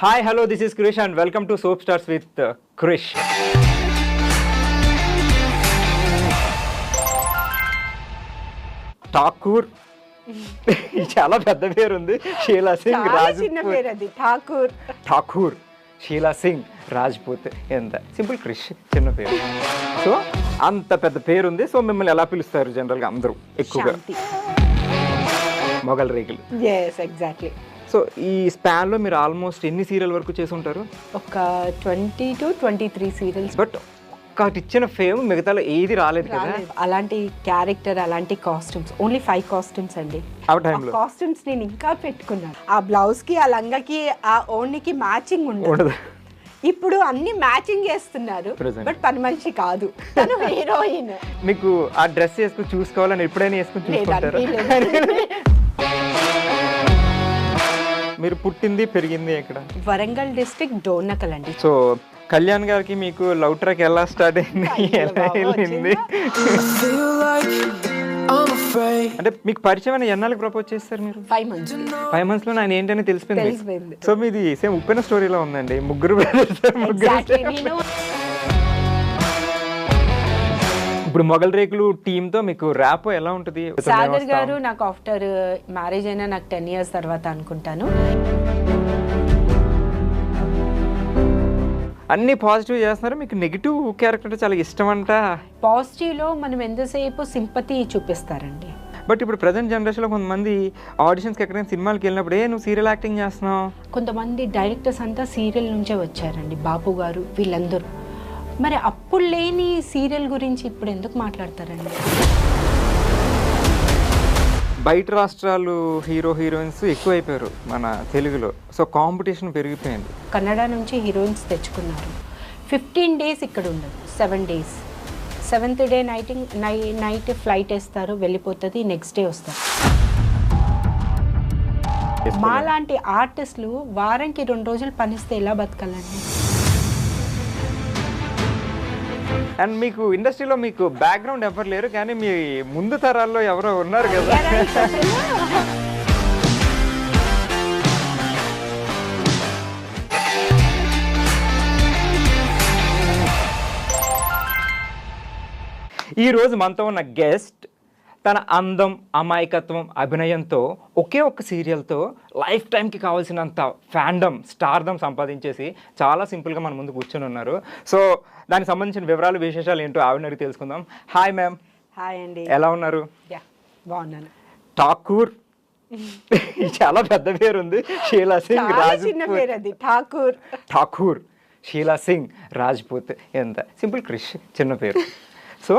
Hi, hello, this is Krish and welcome to Soap Stars with Krish. Thakur చాలా పెద్ద పేరు ఉంది. షీలా సింగ్ రాజ్పూత్. ఠాకూర్ షీలా సింగ్ రాజ్పూత్. ఎంత సింపుల్ క్రిష్ చిన్న పేరు. సో అంత పెద్ద పేరు ఉంది. సో మిమ్మల్ని ఎలా పిలుస్తారు జనరల్గా అందరూ ఎక్కువగా? మొగల్ రేకులు. ఎగ్జాక్ట్లీ. సో ఈ స్పాన్లో మీరు ఆల్మోస్ట్ ఎన్ని సీరియల్ వరకు చేసి ఉంటారు? ఒక 20 to 23 సీరియల్స్. బట్ ఒక్కటి ఇచ్చిన ఫేమ్ మిగతాలో ఏది రాలేదు కదా. అలాంటి క్యారెక్టర్, అలాంటి కాస్ట్యూమ్స్, ఓన్లీ 5 కాస్ట్యూమ్స్ అండి. ఆ టైంలో కాస్ట్యూమ్స్ నేను ఇంకా పెట్టుకున్నాను. ఆ బ్లౌజ్ కి, ఆ లంగాకి, ఆ ఓణికి మ్యాచింగ్ ఉండదు. ఇప్పుడు అన్ని మ్యాచింగ్ చేస్తున్నారు. బట్ పని మనిషి కాదు, తను హీరోయిన్. మీకు ఆ డ్రెస్ వేసుకుని చూసుకోవాలని ఎప్పుడైనా వేసుకుని చూసుకుంటారా? మీరు పుట్టింది పెరిగింది ఎక్కడ? వరంగల్ డిస్ట్రిక్ట్ డోర్నకల్ అండి. సో కళ్యాణ్ గారికి మీకు లవ్ ట్రాక్ ఎలా స్టార్ట్ అయింది, ఎలా వెళ్ళింది? అంటే మీకు పరిచయం ఎన్నాళ్ళకి ప్రపోజ్ చేస్తారు మీరు? 5 months. 5 months లో ఆయన ఏంటని తెలిసిపోయింది. సో మీది సేమ్ ఉప్పెన స్టోరీలో ఉందండి. ముగ్గురు ఇప్పుడు మొగల్ రేకులు టీమ్ తో మీకు ర్యాప్ ఎలా ఉంటుంది? సాగర్ గారు నాకు ఆఫ్టర్ మ్యారేజ్ అయినా నాకు 10 years తర్వాత అనుకుంటాను. అన్ని పాజిటివ్ చేస్తున్నారు, మీకు నెగిటివ్ క్యారెక్టర్ చాలా ఇష్టం అంట. పాజిటివ్ లో మనం ఎంతసేపు సింపతి చూపిస్తారండి. బట్ ఇప్పుడు ప్రజెంట్ జనరేషన్లో కొంతమంది ఆడిషన్స్కి ఎక్కడైనా సినిమాలకి వెళ్ళినప్పుడు నువ్వు సీరియల్ యాక్టింగ్ చేస్తున్నావు. కొంతమంది డైరెక్టర్స్ అంతా సీరియల్ నుంచే వచ్చారండి, బాపు గారు వీళ్ళందరూ. మరి అప్పుడు లేని సీరియల్ గురించి ఇప్పుడు ఎందుకు మాట్లాడతారండి? బయట రాష్ట్రాలు హీరో హీరోయిన్స్ ఎక్కువైపోయారు మన తెలుగులో. సో కాంపిటీషన్ పెరిగిపోయింది. కన్నడ నుంచి హీరోయిన్స్ తెచ్చుకున్నారు. 15 days ఇక్కడ ఉండదు, 7 days. 7th day night flight వేస్తారు, వెళ్ళిపోతుంది, నెక్స్ట్ డే వస్తారు. మాలాంటి ఆర్టిస్టులు వారానికి 2 రోజులు పనిస్తే ఎలా బతకాలండి? అండ్ మీకు ఇండస్ట్రీలో మీకు బ్యాక్గ్రౌండ్ ఎవరు లేరు, కానీ మీ ముందు తరాల్లో ఎవరో ఉన్నారు కదా. ఈరోజు మనతో ఉన్న గెస్ట్ తన అందం, అమాయకత్వం, అభినయంతో ఒకే ఒక్క సీరియల్తో లైఫ్ టైంకి కావాల్సినంత ఫ్యాండమ్, స్టార్డమ్ సంపాదించేసి చాలా సింపుల్గా మన ముందు కూర్చొని ఉన్నారు. సో దానికి సంబంధించిన వివరాలు, విశేషాలు ఏంటో ఆవిడని తెలుసుకుందాం. Hi ma'am. హాయ్ అండి. ఎలా ఉన్నారు? బాగున్నాను. ఠాకూర్ చాలా పెద్ద పేరు ఉంది. షీలా సింగ్ రాజ్పూత్. ఠాకూర్ షీలా సింగ్ రాజ్పూత్. ఎంత సింపుల్ క్రిష్ చిన్న పేరు. సో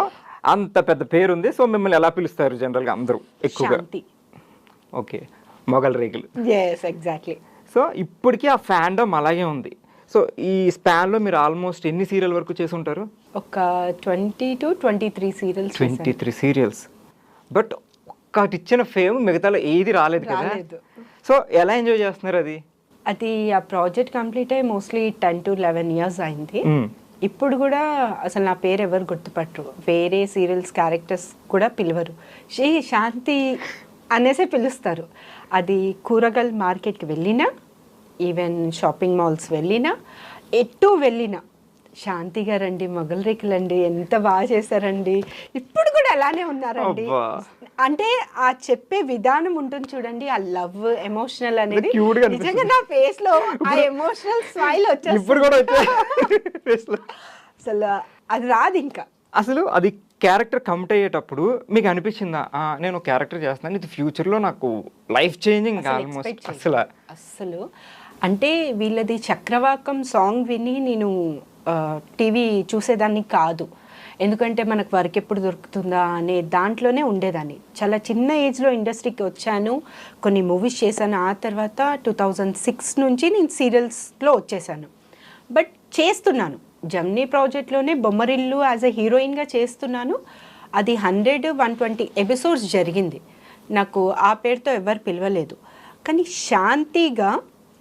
అంత పెద్ద పేరు ఉంది. సో మిమ్మల్ని ఎలా పిలుస్తారు జనరల్గా అందరూ ఎక్కువగా? ఓకే, మొగల్ రేకులు. ఎగ్జాక్ట్లీ. సో ఇప్పటికీ ఆ ఫ్యాండమ్ అలాగే ఉంది. సో ఈ స్పాన్లో మీరు ఆల్మోస్ట్ ఎన్ని సీరియల్ వరకు చేసి ఉంటారు? ఒక 20 to 23 సీరియల్స్. 23 సీరియల్స్. బట్ ఒక్కటి ఇచ్చిన ఫేమ్ మిగతాలో ఏది రాలేదు కదా. సో ఎలా ఎంజాయ్ చేస్తున్నారు అది? అది ఆ ప్రాజెక్ట్ కంప్లీట్ అయ్యి మోస్ట్లీ 10 to 11 years అయింది. ఇప్పుడు కూడా అసలు నా పేరు ఎవరు గుర్తుపట్టరు. వేరే సీరియల్స్ క్యారెక్టర్స్ కూడా పిలవరు, శాంతి అనేసే పిలుస్తారు. అది కూరగాయల మార్కెట్కి వెళ్ళినా, ఈవెన్ షాపింగ్ మాల్స్ వెళ్ళినా, ఎటు వెళ్ళినా శాంతి గారండి, మొగల్ రేకులండి, ఎంత బాగా చేశారండి. ఇప్పుడు కూడా అలానే ఉన్నారండి. అంటే ఆ చెప్పే విధానం ఉంటుంది చూడండి, ఆ లవ్, ఎమోషనల్ అనేది నిజంగా నా ఫేస్ లో ఆ ఎమోషనల్ స్మైల్ వచ్చేస్తుంది. అసలు అది రాదు ఇంకా. అసలు అది క్యారెక్టర్ కమిట్ అయ్యేటప్పుడు మీకు అనిపించిందా నేను క్యారెక్టర్ చేస్తున్నాను, ఇది ఫ్యూచర్లో నాకు లైఫ్ చేంజింగ్ ఆల్మోస్ట్? అసలు అంటే వీళ్ళది చక్రవాకం సాంగ్ విని నేను టీవీ చూసేదాన్ని కాదు. ఎందుకంటే మనకు వర్క్ ఎప్పుడు దొరుకుతుందా అనే దాంట్లోనే ఉండేదాన్ని. చాలా చిన్న ఏజ్లో ఇండస్ట్రీకి వచ్చాను, కొన్ని మూవీస్ చేశాను. ఆ తర్వాత 2006 నుంచి నేను సీరియల్స్లో వచ్చేసాను. బట్ చేస్తున్నాను, జమ్నీ ప్రాజెక్ట్లోనే బొమ్మరిల్లు యాజ్ ఎ హీరోయిన్గా చేస్తున్నాను. అది 100-120 ఎపిసోడ్స్ జరిగింది. నాకు ఆ పేరుతో ఎవరు పిలవలేదు. కానీ శాంతిగా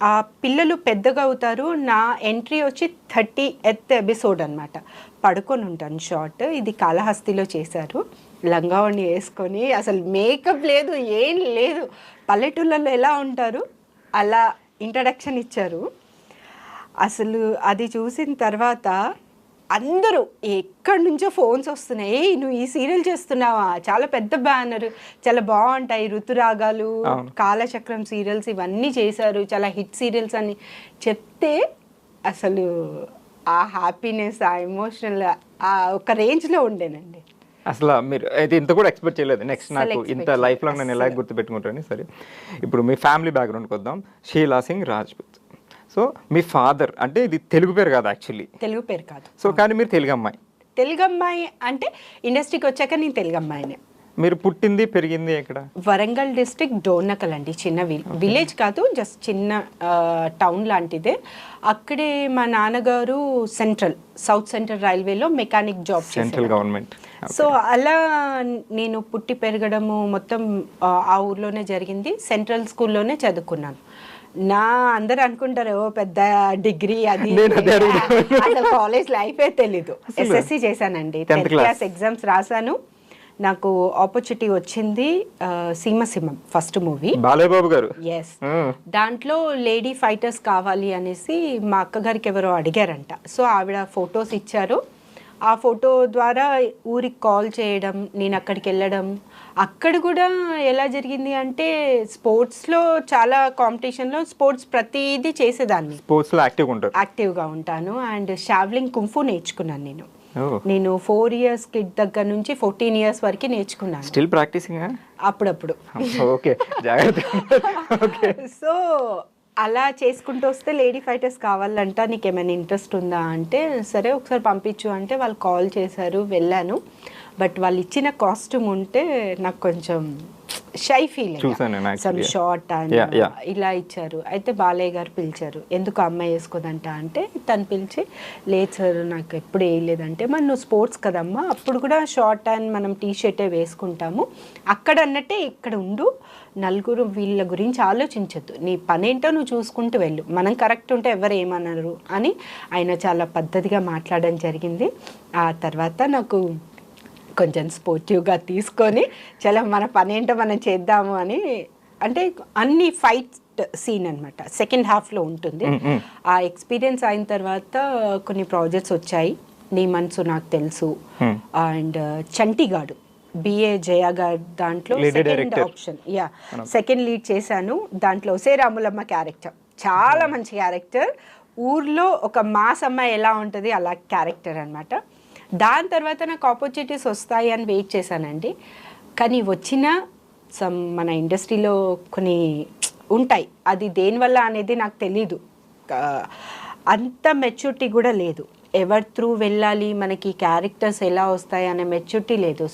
ఆ పిల్లలు పెద్దగా అవుతారు. నా ఎంట్రీ వచ్చి 30th ఎపిసోడ్ అనమాట. పడుకొని ఉంటాను షార్ట్. ఇది కాళహస్తిలో చేశారు. లంగావణి వేసుకొని, అసలు మేకప్ లేదు, ఏం లేదు, పల్లెటూళ్ళలో ఎలా ఉంటారు అలా ఇంట్రడక్షన్ ఇచ్చారు. అసలు అది చూసిన తర్వాత అందరూ ఎక్కడి నుంచో ఫోన్స్ వస్తున్నాయి, "ఏయ్ నువ్వు ఈ సీరియల్ చేస్తున్నావా, చాలా పెద్ద బ్యానర్, చాలా బాగుంటాయి, ఋతురాగాలు, కాలచక్రం సీరియల్స్ ఇవన్నీ చేశారు, చాలా హిట్ సీరియల్స్" అని చెప్తే అసలు ఆ హ్యాపీనెస్, ఆ ఎమోషనల్ ఆ ఒక రేంజ్లో ఉండేనండి. అసలు మీరు అయితే ఇంత కూడా ఎక్స్పెక్ట్ చేయలేదు. నెక్స్ట్ అస్సలు నాకు ఇంత expect లైఫ్ లాంగ్ నేను ఎలా గుర్తుపెట్టుకుంటాను. సరే, ఇప్పుడు మీ ఫ్యామిలీ బ్యాక్గ్రౌండ్కి వద్దాం. షీలా సింగ్ రాజ్పుత్. సో మీ ఫాదర్ అంటే ఇది తెలుగు పేరు కాదు యాక్చువల్లీ. తెలుగు పేరు కాదు. సో కానీ మీరు తెలుగు అమ్మాయి. తెలుగు అమ్మాయి అంటే ఇండస్ట్రీకి వచ్చాక నేను తెలుగు అమ్మాయినే. మీరు పుట్టింది పెరిగింది ఎక్కడ? వరంగల్ డిస్ట్రిక్ట్ డోర్నకల్ అండి, చిన్న విలేజ్ కాదు, జస్ట్ చిన్న టౌన్ లాంటిదే. అక్కడే మా నాన్నగారు సౌత్ సెంట్రల్ రైల్వేలో mechanic job central government. So అలా నేను పుట్టి పెరగడము మొత్తం ఆ ఊర్లోనే జరిగింది. సెంట్రల్ స్కూల్లోనే చదువుకున్నాను. అందరు అనుకుంటారు ఓ పెద్ద డిగ్రీ అది, అసలు కాలేజ్ లైఫే తెలీదు. ఎస్ఎస్సి చేశానండి, 10th క్లాస్ ఎగ్జామ్స్ రాశాను. నాకు ఆపర్చునిటీ వచ్చింది సీమసింహం ఫస్ట్ మూవీ, బాలయ్యబాబు గారు. ఎస్, దాంట్లో లేడీ ఫైటర్స్ కావాలి అనేసి మా అక్కగారికి ఎవరో అడిగారంట. సో ఆవిడ ఫొటోస్ ఇచ్చారు. ఆ ఫోటో ద్వారా ఊరికి కాల్ చేయడం, నేను అక్కడికి వెళ్ళడం. అక్కడ కూడా ఎలా జరిగింది అంటే స్పోర్ట్స్లో చాలా కాంపిటీషన్లో స్పోర్ట్స్ ప్రతిదీ చేసేదాన్ని, స్పోర్ట్స్లో యాక్టివ్గా ఉంటాను. అండ్ షావ్లింగ్ కుంఫు నేర్చుకున్నాను నేను 4 years కిడ్ దగ్గర నుంచి 14 years వరకు నేర్చుకున్నాను. స్టిల్ ప్రాక్టీసింగ్ అప్పుడప్పుడు. ఓకే, జాగ్రత్త. సో అలా చేసుకుంటూ వస్తే లేడీ ఫైటర్స్ కావాలంట, నీకు ఏమైనా ఇంట్రెస్ట్ ఉందా అంటే, సరే ఒకసారి పంపించు అంటే వాళ్ళు కాల్ చేశారు, వెళ్ళాను. బట్ వాళ్ళు ఇచ్చిన కాస్ట్యూమ్ ఉంటే నాకు కొంచెం shy feel, some short and ఇలా ఇచ్చారు. అయితే బాలయ్య గారు పిలిచారు, ఎందుకు అమ్మాయి వేసుకోదంట అంటే, తను పిలిచి, లేదు సార్ నాకు ఎప్పుడు వేయలేదంటే, మరి నువ్వు స్పోర్ట్స్ కదమ్మా, అప్పుడు కూడా షార్ట్ అండ్ మనం టీ షర్టే వేసుకుంటాము, అక్కడ అన్నట్టే ఇక్కడ ఉండు, నలుగురు వీళ్ళ గురించి ఆలోచించద్దు, నీ పనేంటో నువ్వు చూసుకుంటూ వెళ్ళు, మనం కరెక్ట్ ఉంటే ఎవరు ఏమన్నారు అని ఆయన చాలా పద్ధతిగా మాట్లాడడం జరిగింది. ఆ తర్వాత నాకు కొంచెం స్పోర్టివ్గా తీసుకొని చాలా మన పనేంటో మనం చేద్దాము అని, అంటే అన్ని ఫైట్ సీన్ అనమాట సెకండ్ హాఫ్లో ఉంటుంది. ఆ ఎక్స్పీరియన్స్ అయిన తర్వాత కొన్ని ప్రాజెక్ట్స్ వచ్చాయి. నీ మనసు నాకు తెలుసు అండ్ చంటిగాడు, బిఏ జయ గారు దాంట్లో సెకండ్ ఆప్షన్, సెకండ్ లీడ్ చేశాను. దాంట్లో సేరాములమ్మ క్యారెక్టర్ చాలా మంచి క్యారెక్టర్, ఊర్లో ఒక మాస్ అమ్మాయి ఎలా ఉంటుంది అలా క్యారెక్టర్ అనమాట. దాని తర్వాత నాకు ఆపర్చునిటీస్ వస్తాయి అని వెయిట్ చేశానండి. కానీ వచ్చిన మన ఇండస్ట్రీలో కొన్ని ఉంటాయి, అది దేనివల్ల అనేది నాకు తెలీదు, అంత మెచ్యూరిటీ కూడా లేదు, ఎవరి త్రూ వెళ్ళాలి, మనకి క్యారెక్టర్స్ ఎలా వస్తాయి అనే మెచ్యూరిటీ లేదు.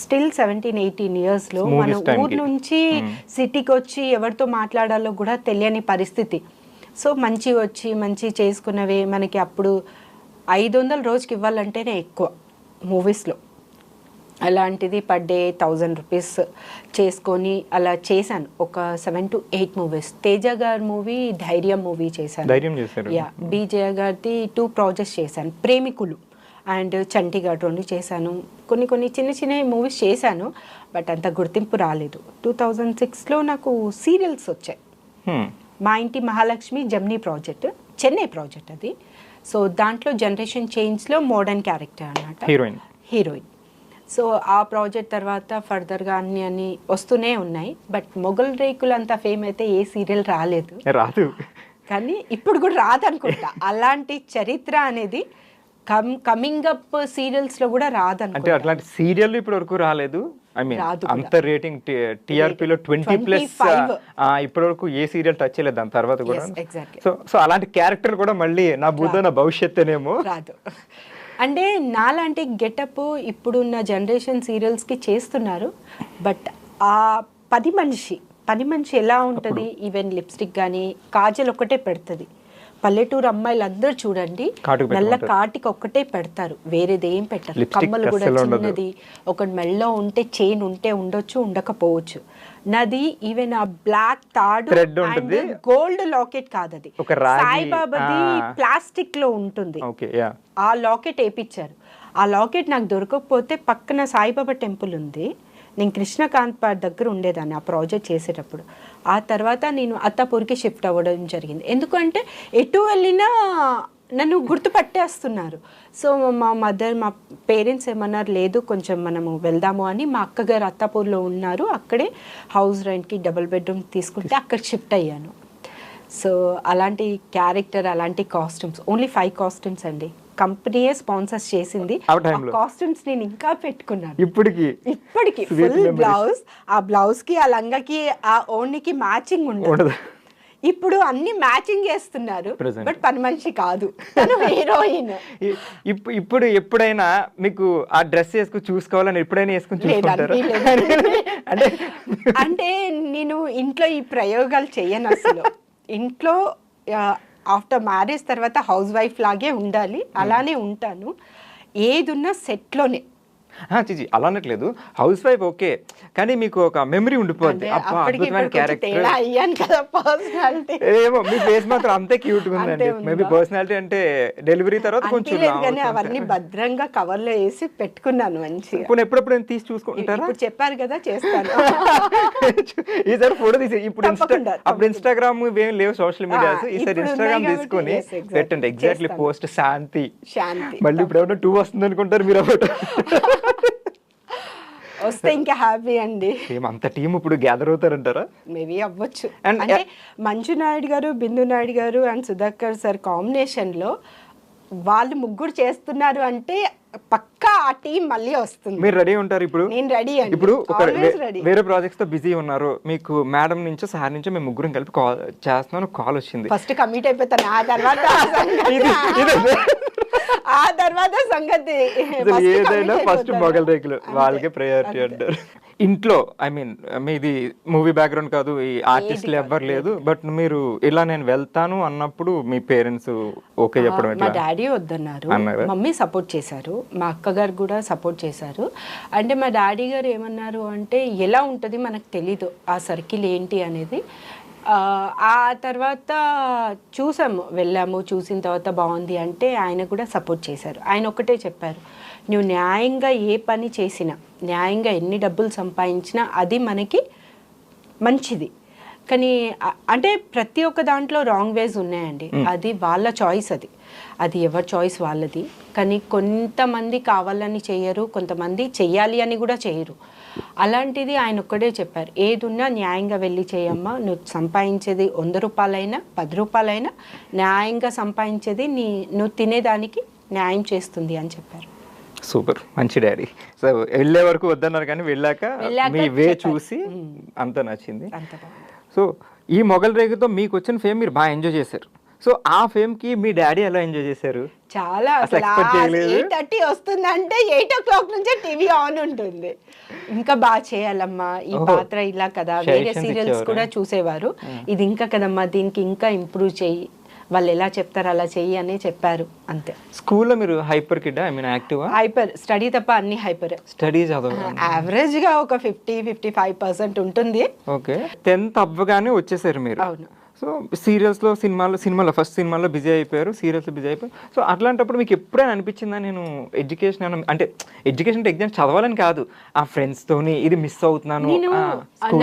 స్టిల్ 17-18 yearsలో మన ఊరు నుంచి సిటీకి వచ్చి ఎవరితో మాట్లాడాలో కూడా తెలియని పరిస్థితి. సో మంచి వచ్చి మంచి చేసుకున్నవే మనకి అప్పుడు 500 రోజుకి ఇవ్వాలంటేనే ఎక్కువ మూవీస్లో, అలాంటిది పర్ డే 1000 rupees చేసుకొని అలా చేశాను. ఒక 7 to 8 movies. తేజ గారి మూవీ ధైర్యం మూవీ చేశాను, బి జయ గారిది 2 projects చేశాను, ప్రేమికులు అండ్ చంటిగాడు 2 చేశాను. కొన్ని చిన్న మూవీస్ చేశాను, బట్ అంత గుర్తింపు రాలేదు. 2006లో నాకు సీరియల్స్ వచ్చాయి. మా ఇంటి Mahalakshmi Gemini project, Chennai project అది. సో దాంట్లో జనరేషన్ చేంజ్లో మోడర్న్ క్యారెక్టర్ అన్నమాట, హీరోయిన్. సో ఆ ప్రాజెక్ట్ తర్వాత ఫర్దర్గా అన్ని వస్తూనే ఉన్నాయి. బట్ మొగల్ రేకులు అంత ఫేమ్ అయితే ఏ సీరియల్ రాదు, కానీ ఇప్పుడు కూడా రాదనుకుంటా. అలాంటి చరిత్ర అనేది కమింగ్ అప్ సీరియల్స్లో కూడా రాదనుకుంటా. అట్లాంటి సీరియల్ ఇప్పటి వరకు రాలేదు. ఐ మీన్ అంత రేటింగ్ టీఆర్పీలో 20+ ఇప్పటి వరకు ఏ సీరియల్ టచ్ చేయలేదు దాని తర్వాత కూడా. సో అలాంటి క్యారెక్టర్ కూడా మళ్ళీ నా బుద్ధ నా భవిష్యత్తేనేమో రాదు. అంటే నాలాంటి గెటప్ ఇప్పుడున్న జనరేషన్ సీరియల్స్కి చేస్తున్నారు, బట్ ఆ పని మనిషి ఎలా ఉంటుంది, ఈవెన్ లిప్స్టిక్ కానీ కాజల్ ఒక్కటే పెడుతుంది. పల్లెటూరు అమ్మాయిలు అందరూ చూడండి నల్ల కాటికి ఒక్కటే పెడతారు, వేరేది ఏం పెట్టరు. కమ్మలు కూడా చిన్నది, ఒకటి మెళ్ళో ఉంటే చైన్ ఉంటే ఉండొచ్చు, ఉండకపోవచ్చు. నాది ఈవెన్ ఆ బ్లాక్ తాడు గోల్డ్ లాకెట్ కాదు, అది సాయిబాబాది ప్లాస్టిక్ లో ఉంటుంది. ఆ లాకెట్ వేయించారు. ఆ లాకెట్ నాకు దొరకకపోతే పక్కన సాయిబాబా టెంపుల్ ఉంది, నేను కృష్ణకాంత్ పాట్ దగ్గర ఉండేదాన్ని ఆ ప్రాజెక్ట్ చేసేటప్పుడు. ఆ తర్వాత నేను అత్తాపూర్కి షిఫ్ట్ అవ్వడం జరిగింది. ఎందుకంటే ఎటు వెళ్ళినా నన్ను గుర్తుపట్టేస్తున్నారు. సో మా పేరెంట్స్ ఏమన్నారు, లేదు కొంచెం మనము వెళ్దాము అని. మా అక్కగారు అత్తాపూర్లో ఉన్నారు, అక్కడే హౌస్ రెంట్కి డబుల్ బెడ్రూమ్ తీసుకుంటే అక్కడ షిఫ్ట్ అయ్యాను. సో అలాంటి క్యారెక్టర్, అలాంటి కాస్ట్యూమ్స్, ఓన్లీ 5 కాస్ట్యూమ్స్ అండి, కంపెనీయే స్పాన్సర్స్ చేసింది. కాస్ట్యూమ్స్ నేను ఇంకా పెట్టుకున్నాను ఇప్పటికి ఫుల్ బ్లౌజ్, ఆ బ్లౌజ్ కి ఆ లంగాకి ఆ ఓణికి మ్యాచింగ్ ఉండదు. ఇప్పుడు అన్ని మ్యాచింగ్ చేస్తున్నారు, బట్ పని మనిషి కాదు, తను హీరోయిన్. ఇప్పుడు ఎప్పుడైనా మీకు ఆ డ్రెస్ వేసుకుని చూసుకోవాలని ఎప్పుడైనా వేసుకుని చూసుకుంటారా? అంటే నేను ఇంట్లో ఈ ప్రయోగాలు చెయ్యను అసలు. ఇంట్లో ఆఫ్టర్ మ్యారేజ్ తర్వాత హౌస్ వైఫ్ లాగే ఉండాలి, అలానే ఉంటాను. ఏది ఉన్నా సెట్లోనే. చిచి అలా అనట్లేదు, హౌస్ వైఫ్ ఓకే, కానీ మీకు ఒక మెమరీ ఉండిపోద్ది. ఏమో మీ ఫేస్ మాత్రం అంతే క్యూట్ గా ఉందండి. మేబీ పర్సనాలిటీ అంటే డెలివరీ తర్వాత కొంచెం అవన్నీ భద్రంగా కవర్ లో వేసి పెట్టుకున్నాను మంచిగా. ఇప్పుడు ఎప్పుడెప్పుడు తీసి చూసుకుంటారా? చెప్పారు కదా, చేస్తాను. ఈసారి ఫోటో తీసి అప్పుడు ఇన్స్టాగ్రామ్ ఏం లేవు సోషల్ మీడియాస్, ఈసారి ఇన్స్టాగ్రామ్ తీసుకొని పెట్టండి. ఎగ్జాక్ట్లీ పోస్ట్ శాంతి. మళ్ళీ ఇప్పుడు ఏమన్నా 2 వస్తుంది అనుకుంటారు మీరు. వస్తే ఇంకా హ్యాపీ అండి. అంత టీం ఇప్పుడు గ్యాదర్ అవుతారంటారా? మేబీ అవ్వచ్చు. అంటే మంజు నాయుడు గారు, బిందు నాయుడు గారు అండ్ సుధాకర్ సార్ కాంబినేషన్ లో వాళ్ళు ముగ్గురు చేస్తున్నారు అంటే పక్కా ఆ టీం మళ్ళీ వస్తుంది. మీరు రెడీ ఉంటారు ఇప్పుడు? నేను రెడీ అండి. ఇప్పుడు వేరే ప్రాజెక్ట్స్ తో బిజీ ఉన్నారు, మీకు మేడం నుంచో సార్ నుంచో మేము ముగ్గురం కలిపి కాల్ చేస్తున్నాను, కాల్ వచ్చింది. ఫస్ట్ కమిట్ అయిపోతాను, ఆ తర్వాత సంగతి ఏదైనా ఫస్ట్ మొగల్ రేకులు వాళ్ళకే ప్రయారిటీ అంటారు. ఇంట్లో ఐ మీన్ మీది మూవీ బ్యాక్గ్రౌండ్ కాదు, ఈ ఆర్టిస్టులు ఎవ్వరు లేదు, బట్ మీరు ఇలా నేను వెళ్తాను అన్నప్పుడు మీ పేరెంట్స్ ఓకే చెప్పడం? మా డాడీ వద్దన్నారు, మమ్మీ సపోర్ట్ చేశారు, మా అక్కగారు కూడా సపోర్ట్ చేశారు. అంటే మా డాడీ గారు ఏమన్నారు అంటే, ఎలా ఉంటుంది మనకు తెలీదు ఆ సర్కిల్ ఏంటి అనేది. ఆ తర్వాత వెళ్ళాము, చూసిన తర్వాత బాగుంది అంటే ఆయన కూడా సపోర్ట్ చేశారు. ఆయన ఒకటే చెప్పారు, నువ్వు న్యాయంగా ఏ పని చేసినా, న్యాయంగా ఎన్ని డబ్బులు సంపాదించినా అది మనకి మంచిది. కానీ అంటే ప్రతి ఒక్క దాంట్లో రాంగ్ వేస్ ఉన్నాయండి, అది వాళ్ళ చాయిస్, అది ఎవరి చాయిస్ వాళ్ళది. కానీ కొంతమంది కావాలని చేయరు, కొంతమంది చెయ్యాలి అని కూడా చేయరు. అలాంటిది ఆయన ఒక్కడే చెప్పారు, ఏదున్నా న్యాయంగా వెళ్ళి చేయమ్మా, నువ్వు సంపాదించేది 100 రూపాయలైనా 10 రూపాయలైనా న్యాయంగా సంపాదించేది నువ్వు తినేదానికి న్యాయం చేస్తుంది అని చెప్పారు. సూపర్, మంచి డాడీ. సో వెళ్ళే వరకు వద్దన్నారు, కానీ వెళ్ళాక మీ వే చూసి అంత నచ్చింది. సో ఈ మొగల్ రేగుతో మీకు వచ్చిన ఫేమ్ మీరు బాగా ఎంజాయ్ చేశారు. సో ఆ ఫేమ్ కి మీ డాడీ ఎలా ఎంజాయ్ చేశారు? చాలా. 8:30 వస్తుందంటే 8 o'clock నుంచే టీవీ ఆన్ ఉంటుంది. ఇంకా బాగా చేయాలమ్మా, ఈ పాత్ర ఇలా కదా, వేరే సీరియల్స్ కూడా చూసేవారు, ఇది ఇంకా కదమ్మా, దీనికి ఇంకా ఇంప్రూవ్ చెయ్యి, వాళ్ళు ఎలా చెప్తారు అలా చెయ్యి అని చెప్పారు, అంతే. స్కూల్లో మీరు hyper kid? I mean active? Hyper, study తప్ప అన్ని హైపర్. స్టడీ యావరేజ్ గా ఒక 50-55% ఉంటుంది. ఓకే, 10th అవ్వగానే వచ్చేసారు మీరు. అవును. సో సీరియల్స్లో సినిమాలో ఫస్ట్ సినిమాలో బిజీ అయిపోయారు, సీరియల్స్లో బిజీ అయిపోయారు. సో అట్లాంటప్పుడు మీకు ఎప్పుడైనా అనిపించిందా, నేను ఎడ్యుకేషన్ అంటే ఎగ్జామ్స్ చదవాలని కాదు, ఆ ఫ్రెండ్స్తోని ఇది మిస్ అవుతున్నాను?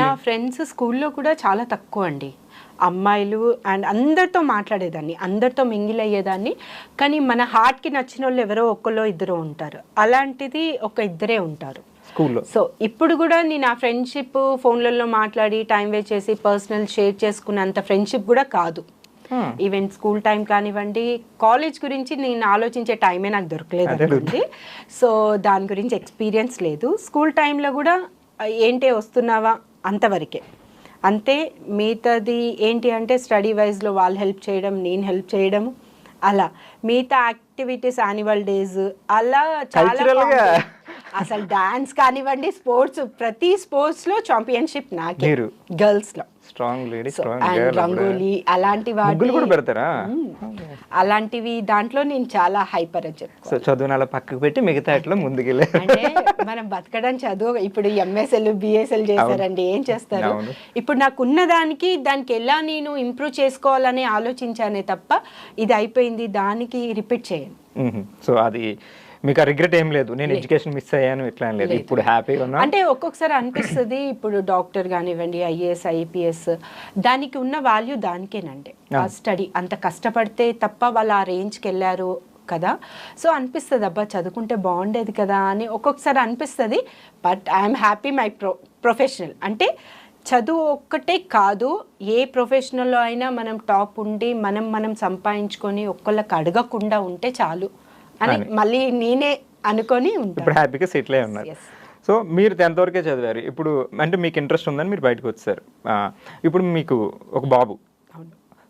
నా ఫ్రెండ్స్ స్కూల్లో కూడా చాలా తక్కువ అండి, అమ్మాయిలు అండ్ అందరితో మాట్లాడేదాన్ని, అందరితో మింగిల్ అయ్యేదాన్ని. కానీ మన హార్ట్కి నచ్చిన వాళ్ళు ఎవరో ఒక్కళ్ళో ఇద్దరు ఉంటారు, అలాంటిది ఒక ఇద్దరే ఉంటారు స్కూల్లో. సో ఇప్పుడు కూడా నేను ఆ ఫ్రెండ్షిప్ ఫోన్లలో మాట్లాడి టైం వేస్ట్ చేసి పర్సనల్ షేర్ చేసుకున్నంత ఫ్రెండ్షిప్ కూడా కాదు. ఈవెన్ స్కూల్ టైం కానివ్వండి, కాలేజ్ గురించి నేను ఆలోచించే టైమే నాకు దొరకలేదు అనుకోండి. సో దాని గురించి ఎక్స్పీరియన్స్ లేదు. స్కూల్ టైంలో కూడా ఏంటి వస్తున్నావా అంతవరకే, అంతే. మిగతాది ఏంటి అంటే స్టడీ వైజ్లో వాళ్ళు హెల్ప్ చేయడం, నేను హెల్ప్ చేయడం, అలా మిగతా యాక్టివిటీస్, యాన్యువల్ డేస్ అలా చాలా. అసలు డాన్స్ కానివ్వండి, స్పోర్ట్స్, ప్రతి స్పోర్ట్స్ లో ఛాంపియన్షిప్ నాకే, గర్ల్స్ లో. రంగోలీ అలాంటి వాటి కూడా పెడతారా? అలాంటివి దాంట్లో నేను చాలా హైపర్ అని చెప్పి. సో చదువు అలా పక్కకు పెట్టి మిగతా అట్లా ముందుకెళ్ళి, అంటే మనం బతకడం చదువు. ఇప్పుడు ఎంఎస్ఎల్ బిఎస్ఎల్ చేశారండి, ఏం చేస్తారు? ఇప్పుడు నాకు ఉన్నదానికి దానికి ఎలా నేను ఇంప్రూవ్ చేసుకోవాలని ఆలోచించానే తప్ప ఇది అయిపోయింది దానికి రిపీట్ చేయను. సో అది మీకు ఆ రిగ్రెట్ ఏం లేదు, నేను ఎడ్యుకేషన్ మిస్ అయ్యాను ఇట్లా ఏం లేదు, ఇప్పుడు హ్యాపీగా ఉన్నా? అంటే ఒక్కొక్కసారి అనిపిస్తుంది ఇప్పుడు డాక్టర్ కానివ్వండి, ఐఏఎస్ ఐపీఎస్, దానికి ఉన్న వాల్యూ దానికేనండి. ఆ స్టడీ అంత కష్టపడితే తప్ప వాళ్ళు ఆ రేంజ్కి వెళ్ళారు కదా. సో అనిపిస్తుంది అబ్బా చదువుకుంటే బాగుండేది కదా అని ఒక్కొక్కసారి అనిపిస్తుంది. But I'm happy my professional. అంటే చదువు ఒక్కటే కాదు, ఏ ప్రొఫెషనల్లో అయినా మనం టాప్ ఉండి మనం సంపాదించుకొని ఒక్కళ్ళకి అడగకుండా ఉంటే చాలు అని మళ్ళీ నేనే అనుకొని ఉంటాను. ఇప్పుడు హ్యాపీగా సెటిల్ అయి ఉన్నారు. సో మీరు 10th వరకే చదివారు, ఇప్పుడు అంటే మీకు ఇంట్రెస్ట్ ఉందని మీరు బయటకు వచ్చారు. ఇప్పుడు మీకు ఒక బాబు,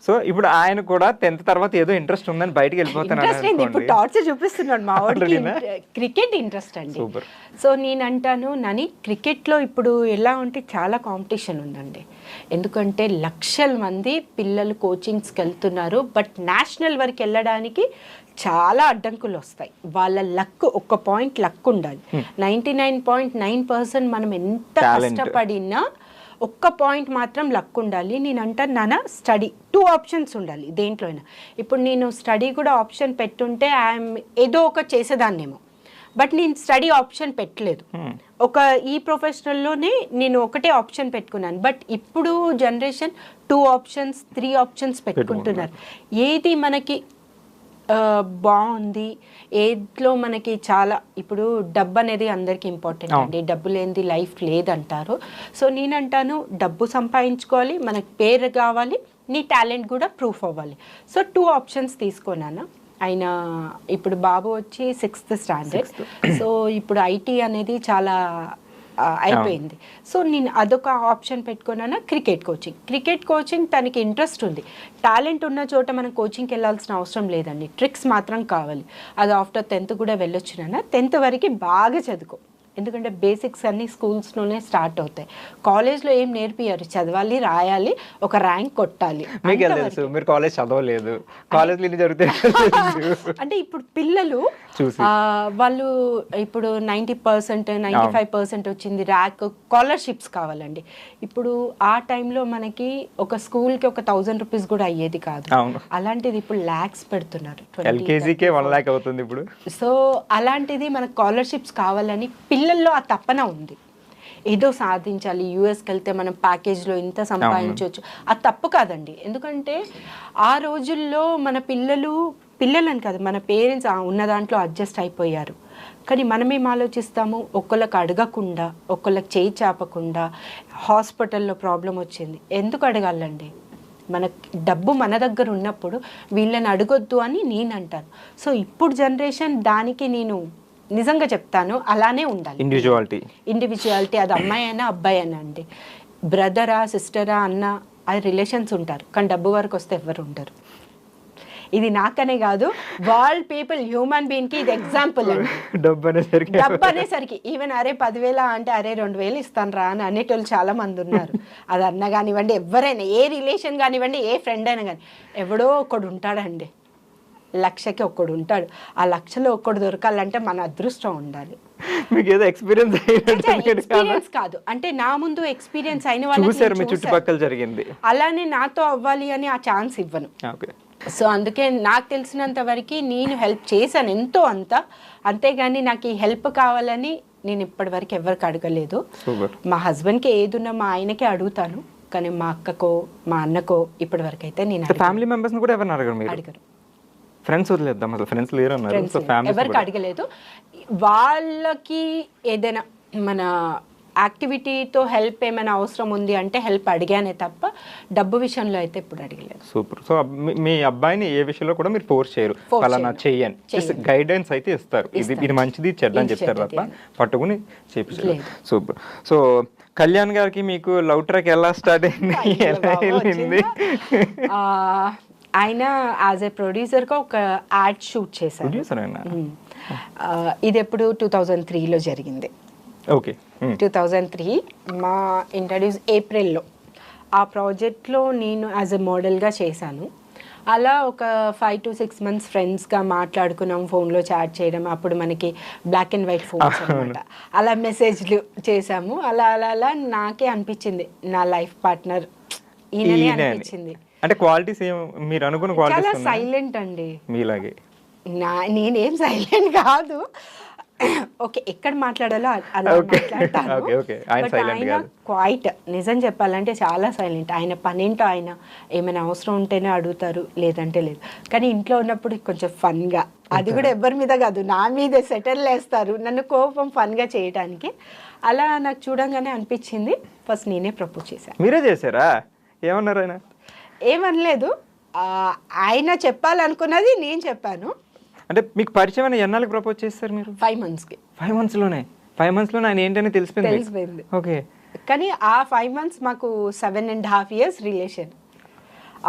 సో ఇప్పుడు ఆయన కూడా 10th తర్వాత ఏదో ఇంట్రెస్ట్ ఉందని బయటకు వెళ్ళిపోతాను. ఇప్పుడు టార్చర్ చూపిస్తున్నాడు మా వాడికి. క్రికెట్ ఇంట్రెస్ట్ అండి. సో నేను అంటాను నాని, క్రికెట్లో ఇప్పుడు ఎలా ఉంటే చాలా కాంపిటీషన్ ఉందండి. ఎందుకంటే లక్షల మంది పిల్లలు కోచింగ్స్కి వెళ్తున్నారు. బట్ నేషనల్ వరకు వెళ్ళడానికి చాలా అడ్డంకులు వస్తాయి. వాళ్ళ లక్, ఒక్క పాయింట్ లక్ ఉండాలి. 99.9% మనం ఎంత కష్టపడినా ఒక్క పాయింట్ మాత్రం లక్ ఉండాలి. నేను అంటాను నాన్న, స్టడీ 2 ఆప్షన్స్ ఉండాలి దేంట్లో అయినా. ఇప్పుడు నేను స్టడీ కూడా ఆప్షన్ పెట్టుంటే ఐఎమ్ ఏదో ఒక చేసేదాన్నేమో. బట్ నేను స్టడీ ఆప్షన్ పెట్టలేదు. ఒక ఈ ప్రొఫెషనల్లోనే నేను ఒకటే ఆప్షన్ పెట్టుకున్నాను. బట్ ఇప్పుడు జనరేషన్ 2 ఆప్షన్స్ 3 ఆప్షన్స్ పెట్టుకుంటున్నారు. ఏది మనకి బాగుంది, ఏట్లో మనకి చాలా, ఇప్పుడు డబ్బు అనేది అందరికీ ఇంపార్టెంట్ అండి. డబ్బు లేనిది లైఫ్ లేదంటారు. సో నేనంటాను డబ్బు సంపాదించుకోవాలి, మనకి పేరు కావాలి, నీ టాలెంట్ కూడా ప్రూఫ్ అవ్వాలి. సో 2 ఆప్షన్స్ తీసుకున్నాను. ఆయన ఇప్పుడు బాబు వచ్చి 6th స్టాండర్డ్. సో ఇప్పుడు ఐటీ అనేది చాలా అయిపోయింది. సో నేను అదొక ఆప్షన్ పెట్టుకున్నాను. క్రికెట్ కోచింగ్ తనకి ఇంట్రెస్ట్ ఉంది. టాలెంట్ ఉన్న చోట మనం కోచింగ్కి వెళ్ళాల్సిన అవసరం లేదండి, ట్రిక్స్ మాత్రం కావాలి. అది ఆఫ్టర్ 10th కూడా వెళ్ళొచ్చు నాన్న. 10th వరకు బాగా చదువుకో, ఎందుకంటే బేసిక్స్ అన్నీ స్కూల్స్లోనే స్టార్ట్ అవుతాయి. కాలేజ్లో ఏం నేర్పియారు, చదవాలి, రాయాలి, ఒక ర్యాంక్ కొట్టాలి. మీకు తెలుసు మీరు కాలేజ్ చదవలేదు, కాలేజ్లో ఇది జరుగుతాయి. అంటే ఇప్పుడు పిల్లలు వాళ్ళు ఇప్పుడు 90% 95% వచ్చింది, ర్యాక్, స్కాలర్షిప్స్ కావాలండి. ఇప్పుడు ఆ టైంలో మనకి ఒక స్కూల్కి ఒక 1000 రూపీస్ కూడా అయ్యేది కాదు. అలాంటిది ఇప్పుడు లాక్స్ పెడుతున్నారు. LKGకే 1 lakh అవుతుంది ఇప్పుడు. సో అలాంటిది మనకు స్కాలర్షిప్స్ కావాలని పిల్లల్లో ఆ తపన ఉంది. ఏదో సాధించాలి, యూఎస్కి వెళ్తే మనం ప్యాకేజ్లో ఇంత సంపాదించవచ్చు. అది తప్పు కాదండి. ఎందుకంటే ఆ రోజుల్లో మన పిల్లలని కాదు, మన పేరెంట్స్ ఉన్న దాంట్లో అడ్జస్ట్ అయిపోయారు. కానీ మనమేం ఆలోచిస్తాము, ఒక్కళ్ళకి అడగకుండా, ఒక్కళ్ళకి చేయి చాపకుండా, హాస్పిటల్లో ప్రాబ్లం వచ్చింది ఎందుకు అడగాలండి? మన డబ్బు మన దగ్గర ఉన్నప్పుడు వీళ్ళని అడగొద్దు అని నేను అంటాను. సో ఇప్పుడు జనరేషన్ దానికి నేను నిజంగా చెప్తాను, అలానే ఉండాలి. ఇండివిజువాలిటీ అది అమ్మాయి అయినా అబ్బాయి అయినా అండి. బ్రదరా సిస్టరా అన్న అది రిలేషన్స్ ఉంటారు, కానీ డబ్బు వరకు వస్తే ఎవరు ఉండరు. ఇది నాకనే కాదు, వరల్డ్ పీపుల్, హ్యూమన్ బీయింగ్ కి ఇది ఎగ్జాంపుల్ అండి. డబ్బు అనేసరికి ఈవెన్ అరే 10,000 అంటే అరే 2,000 ఇస్తాను రా అని అనేటోళ్ళు చాలా మంది ఉన్నారు. అది అన్న కానివ్వండి, ఎవరైనా, ఏ రిలేషన్ కానివ్వండి, ఏ ఫ్రెండ్ అయినా కానీ, ఎవడో ఒకడు ఉంటాడండి, 1,00,000కి ఒక్కడు ఉంటాడు. ఆ 1,00,000లో ఒక్కడు దొరకాలంటే మన అదృష్టం ఉండాలి. మీకు ఏదో ఎక్స్పీరియన్స్ కాదు, అంటే నా ముందు ఎక్స్పీరియన్స్ అయిన వాళ్ళు చుట్టుపక్కల జరిగింది, అలానే నాతో అవ్వాలి అని ఆ ఛాన్స్ ఇవ్వను. సో అందుకే నాకు తెలిసినంత వరకు నేను హెల్ప్ చేశాను ఎంతో అంత, అంతేగాని నాకు ఈ హెల్ప్ కావాలని నేను ఇప్పటి వరకు ఎవరికి అడగలేదు. మా హస్బెండ్కి ఏదున్నా మా ఆయనకే అడుగుతాను, కానీ మా అక్కకో మా అన్నకో ఇప్పటి వరకు అయితే నేను ఫ్యామిలీ మెంబర్స్ కూడా ఎవరిని అడగరు. ఫ్రెండ్స్ వదిలేద్దాం, అసలు ఫ్రెండ్స్ లేరు అన్నారు, ఎవరికి అడగలేదు. వాళ్ళకి ఏదైనా మన యాక్టివిటీతో హెల్ప్ ఏమైనా అవసరం ఉంది అంటే హెల్ప్ అడిగానే తప్ప డబ్బు విషయంలో అయితే ఇప్పుడు అడగలేదు. సూపర్. సో మీ అబ్బాయిని ఏ విషయంలో కూడా మీరు ఫోర్స్ చేయరు, అలా చెయ్యని, గైడెన్స్ అయితే ఇస్తారు, ఇది మంచిది చెడ్డని చెప్తారు తప్ప పట్టుకుని చేపిస్తారు. సూపర్. సో కళ్యాణ్ గారికి మీకు లవ్ ట్రాక్ ఎలా స్టార్ట్ అయింది? ఆయన యాజ్ ఏ ప్రొడ్యూసర్గా ఒక యాడ్ షూట్ చేశారు. ఇది ఎప్పుడు 2003లో జరిగింది. ఓకే, 2003 మా ఇంట్రడ్యూస్ ఏప్రిల్లో. ఆ ప్రాజెక్ట్లో నేను యాజ్ ఎ మోడల్గా చేశాను. అలా ఒక 5 to 6 months ఫ్రెండ్స్గా మాట్లాడుకున్నాం, ఫోన్లో చాట్ చేయడం. అప్పుడు మనకి బ్లాక్ అండ్ వైట్ ఫోన్స్ అనమాట. అలా మెసేజ్లు చేసాము. అలా అలా అలా నాకే అనిపించింది నా లైఫ్ పార్ట్నర్ ఈయననే అనిపించింది. అంటే క్వాలిటీస్ మీరు అనుకున్న క్వాలిటీస్ చాలా సైలెంట్ అండి మీలాగే. నేనేం సైలెంట్ కాదు. ఓకే, ఎక్కడ మాట్లాడాలో అలా మాట్లాడతాను. ఆయన But silent ఆయన కాదు. క్వైట్, నిజం చెప్పాలంటే చాలా సైలెంట్. ఆయన పనేంటో ఆయన ఏమైనా అవసరం ఉంటేనే అడుగుతారు, లేదంటే లేదు. కానీ ఇంట్లో ఉన్నప్పుడు కొంచెం ఫన్గా, అది కూడా ఎవరి మీద కాదు, నా మీదే సెటిల్ వేస్తారు నన్ను కోపం ఫన్గా చేయడానికి. అలా నాకు చూడంగానే అనిపించింది. ఫస్ట్ నేనే ప్రపోజ్ చేశాను. మీరే చేశారా? ఏమన్నారు ఆయన? ఏమనలేదు. ఆయన చెప్పాలనుకున్నది నేను చెప్పాను. అంటే మీకు పరిచయం ఎన్నాళ్ళకి ప్రపోజ్ చేస్తారు మీరు? 5 monthsకి. 5 monthsలోనే? 5 monthsలోనే ఆయన ఏంటని తెలిసిపోయింది. ఓకే. కానీ ఆ 5 months మాకు 7.5 years రిలేషన్.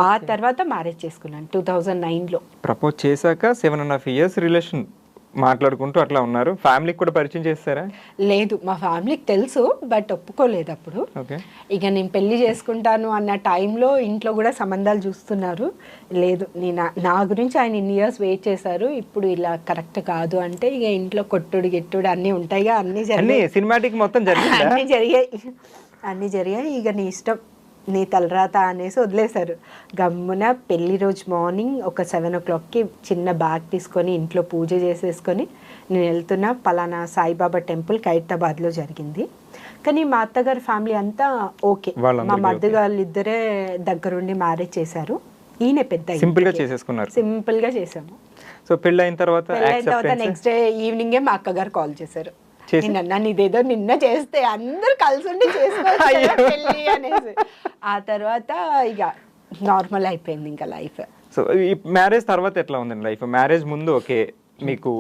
ఆ తర్వాత మ్యారేజ్ చేసుకున్నాను 2009లో. ప్రపోజ్ చేశాక 7.5 years రిలేషన్ మాట్లాడుకుంటూ అట్లా ఉన్నారు. ఫ్యామిలీకి కూడా పరిచయం చేస్తారా? లేదు, మా ఫ్యామిలీకి తెలుసు, బట్ ఒప్పుకోలేదు అప్పుడు. ఓకే. ఇక నేను పెళ్లి చేసుకుంటాను అన్న టైంలో ఇంట్లో కూడా సంబంధాలు చూస్తున్నారు. లేదు, నా గురించి ఆయన ఇన్ని ఇయర్స్ వెయిట్ చేశారు, ఇప్పుడు ఇలా కరెక్ట్ కాదు అంటే ఇక ఇంట్లో కొట్టుడు గిట్టుడు అన్నీ ఉంటాయిగా. అన్నీ సినిమాటిక్ మొత్తం అన్నీ జరిగాయి. ఇక నీ ఇష్టం, నీ తలరాత అనేసి వదిలేశారు. గమ్మున పెళ్లి రోజు మార్నింగ్ ఒక 7 o'clockకి చిన్న బ్యాగ్ తీసుకొని ఇంట్లో పూజ చేసేసుకొని నేను వెళ్తున్నా పలానా సాయిబాబా టెంపుల్ ఖైరతాబాద్లో జరిగింది. కానీ మా అత్తగారి ఫ్యామిలీ అంతా ఓకే, మా మరిది వాళ్ళు ఇద్దరే దగ్గరుండి మ్యారేజ్ చేశారు. ఈయన పెద్ద సింపుల్గా చేసేసుకున్నారు. సింపుల్గా చేసాము. సో పెళ్ళైన తర్వాత నెక్స్ట్ డే ఈవినింగే మా అక్కగారు కాల్ చేశారు. నన్ను ఇదేదో నిన్న చేస్తే అందరు కలిసి ఉండి చేసుకోవాలి అనేసి. ఆ తర్వాత ఇక నార్మల్ అయిపోయింది ఇంకా లైఫ్. సో ఈ మ్యారేజ్ తర్వాత ఎట్లా ఉందండి లైఫ్? మ్యారేజ్ ముందు ఓకే, మీకు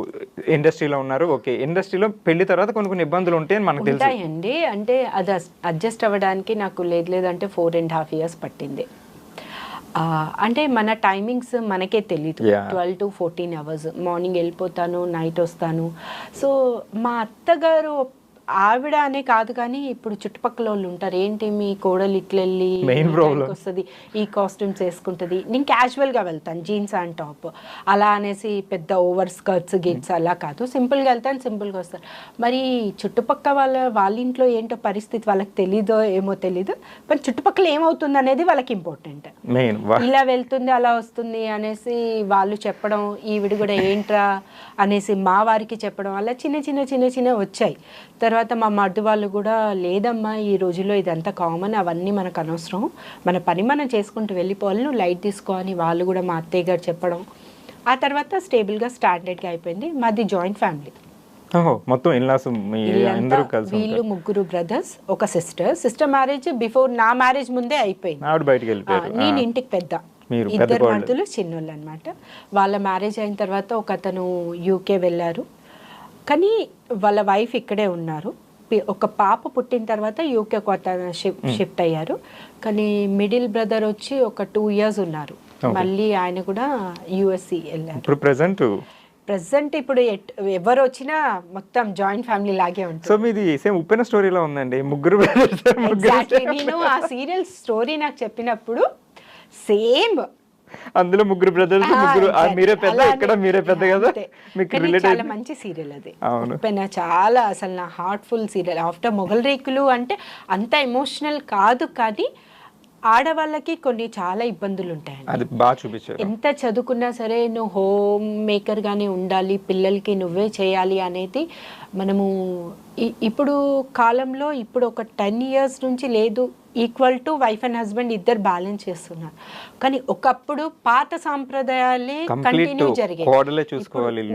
ఇండస్ట్రీలో ఉన్నారు, ఓకే. ఇండస్ట్రీలో పెళ్లి తర్వాత కొన్ని ఇబ్బందులు ఉంటాయని మనకు తెలుసు. ఉంటాయండి. అంటే అది అడ్జస్ట్ అవ్వడానికి నాకు లేదంటే 4.5 years పట్టింది. అంటే మన టైమింగ్స్ మనకే తెలీదు. 12 to 14 hours, మార్నింగ్ వెళ్ళిపోతాను, నైట్ వస్తాను. సో మా అత్తగారు ఆవిడ అనే కాదు కానీ ఇప్పుడు చుట్టుపక్కల వాళ్ళు ఉంటారు, ఏంటి మీ కోడలు ఇట్లా వెళ్ళి వస్తుంది, ఈ కాస్ట్యూమ్స్ వేసుకుంటుంది. నేను క్యాజువల్గా వెళ్తాను, జీన్స్ అండ్ టాప్ అలా అనేసి పెద్ద ఓవర్ స్కర్ట్స్ గిట్స్ అలా కాదు, సింపుల్గా వెళ్తాను, సింపుల్గా వస్తాను. మరి చుట్టుపక్కల వాళ్ళ ఇంట్లో ఏంటో పరిస్థితి వాళ్ళకి తెలీదో ఏమో తెలీదు, మరి చుట్టుపక్కల ఏమవుతుంది అనేది వాళ్ళకి ఇంపార్టెంట్. ఇలా వెళ్తుంది అలా వస్తుంది అనేసి వాళ్ళు చెప్పడం, ఈవిడ కూడా ఏంట్రా అనేసి మా వారికి చెప్పడం, అలా చిన్న వచ్చాయి. తర్వాత మా మర్ది వాళ్ళు కూడా లేదమ్మా ఈ రోజుల్లో ఇదంతా కామన్, అవన్నీ మనకు అనవసరం, మన పని మనం చేసుకుంటూ వెళ్ళిపోవాలి, నువ్వు లైట్ తీసుకో అని వాళ్ళు కూడా మా అత్తయ్య గారు చెప్పడం. ఆ తర్వాత స్టేబుల్గా స్టాండర్డ్గా అయిపోయింది. మాది జాయింట్ ఫ్యామిలీ. మొత్తం వీళ్ళు 3 brothers, ఒక సిస్టర్ మ్యారేజ్ బిఫోర్ నా మ్యారేజ్ ముందే అయిపోయింది. నేను ఇంటికి పెద్ద, 2 మర్దులు చిన్నోళ్ళు అనమాట. వాళ్ళ మ్యారేజ్ అయిన తర్వాత ఒక అతను యూకే వెళ్ళారు, కానీ వాళ్ళ వైఫ్ ఇక్కడే ఉన్నారు. ఒక పాప పుట్టిన తర్వాత యూకే కొత్త షిఫ్ట్ అయ్యారు. కానీ మిడిల్ బ్రదర్ వచ్చి ఒక 2 years ఉన్నారు, మళ్ళీ ఆయన కూడా యుఎస్సి వెళ్ళారు. ప్రెసెంట్ ఇప్పుడు ఎవరు వచ్చినా మొత్తం జాయింట్ ఫ్యామిలీ లాగే ఉంటుంది. సో మీది సేమ్ ఉప్పెన స్టోరీలో ఉందండి, 3 brothers. నేను ఆ సీరియల్ స్టోరీ నాకు చెప్పినప్పుడు సేమ్ అందులో 3 brothers, మీరే పెద్ద, ఇక్కడ మీరే పెద్ద కదా. చాలా మంచి సీరియల్ అది. చాలా అసలు నా హార్ట్ఫుల్ సీరియల్. ఆఫ్టర్ మొగల్ రేకులు అంటే అంత ఎమోషనల్ కాదు, కానీ ఆడవాళ్ళకి కొన్ని చాలా ఇబ్బందులు ఉంటాయండి. అది బాగా చూపించారు. ఎంత చదువుకున్నా సరే నువ్వు హోమ్ మేకర్ గానే ఉండాలి, పిల్లలకి నువ్వే చేయాలి అనేది మనము ఇప్పుడు కాలంలో ఇప్పుడు ఒక 10 years నుంచి లేదు, equal to wife and husband ఇద్దరు బ్యాలెన్స్ చేస్తున్నారు. కానీ ఒకప్పుడు పాత సాంప్రదాయాలే కంటిన్యూ జరిగాయి.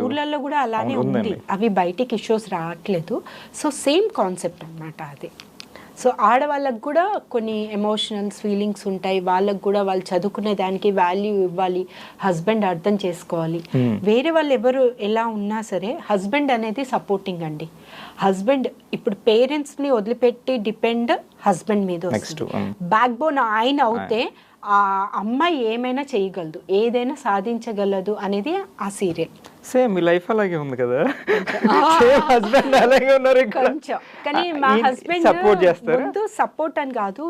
ఊర్లలో కూడా అలానే ఉంది, అవి బయటికి ఇష్యూస్ రావట్లేదు. సో సేమ్ కాన్సెప్ట్ అన్నమాట అది. సో ఆడవాళ్ళకు కూడా కొన్ని ఎమోషనల్స్ ఫీలింగ్స్ ఉంటాయి, వాళ్ళకు కూడా వాళ్ళు చదువుకునే దానికి వాల్యూ ఇవ్వాలి, హస్బెండ్ అర్థం చేసుకోవాలి. వేరే వాళ్ళు ఎవరు ఎలా ఉన్నా సరే హస్బెండ్ అనేది సపోర్టింగ్ అండి. హస్బెండ్ ఇప్పుడు పేరెంట్స్ని వదిలిపెట్టి డిపెండ్ హస్బెండ్ మీద వస్తుంది. బ్యాక్ బోన్ ఆయన అవుతే ఆ అమ్మాయి ఏమైనా చేయగలదు, ఏదైనా సాధించగలదు అనేది ఆ సీరియల్. సేమ్ మీ లైఫ్ అలాగే ఉంది కదా, హస్బెండ్ అలాగే ఉన్నారు కొంచెం. కానీ మా హస్బెండ్ ముందు సపోర్ట్ అని కాదు,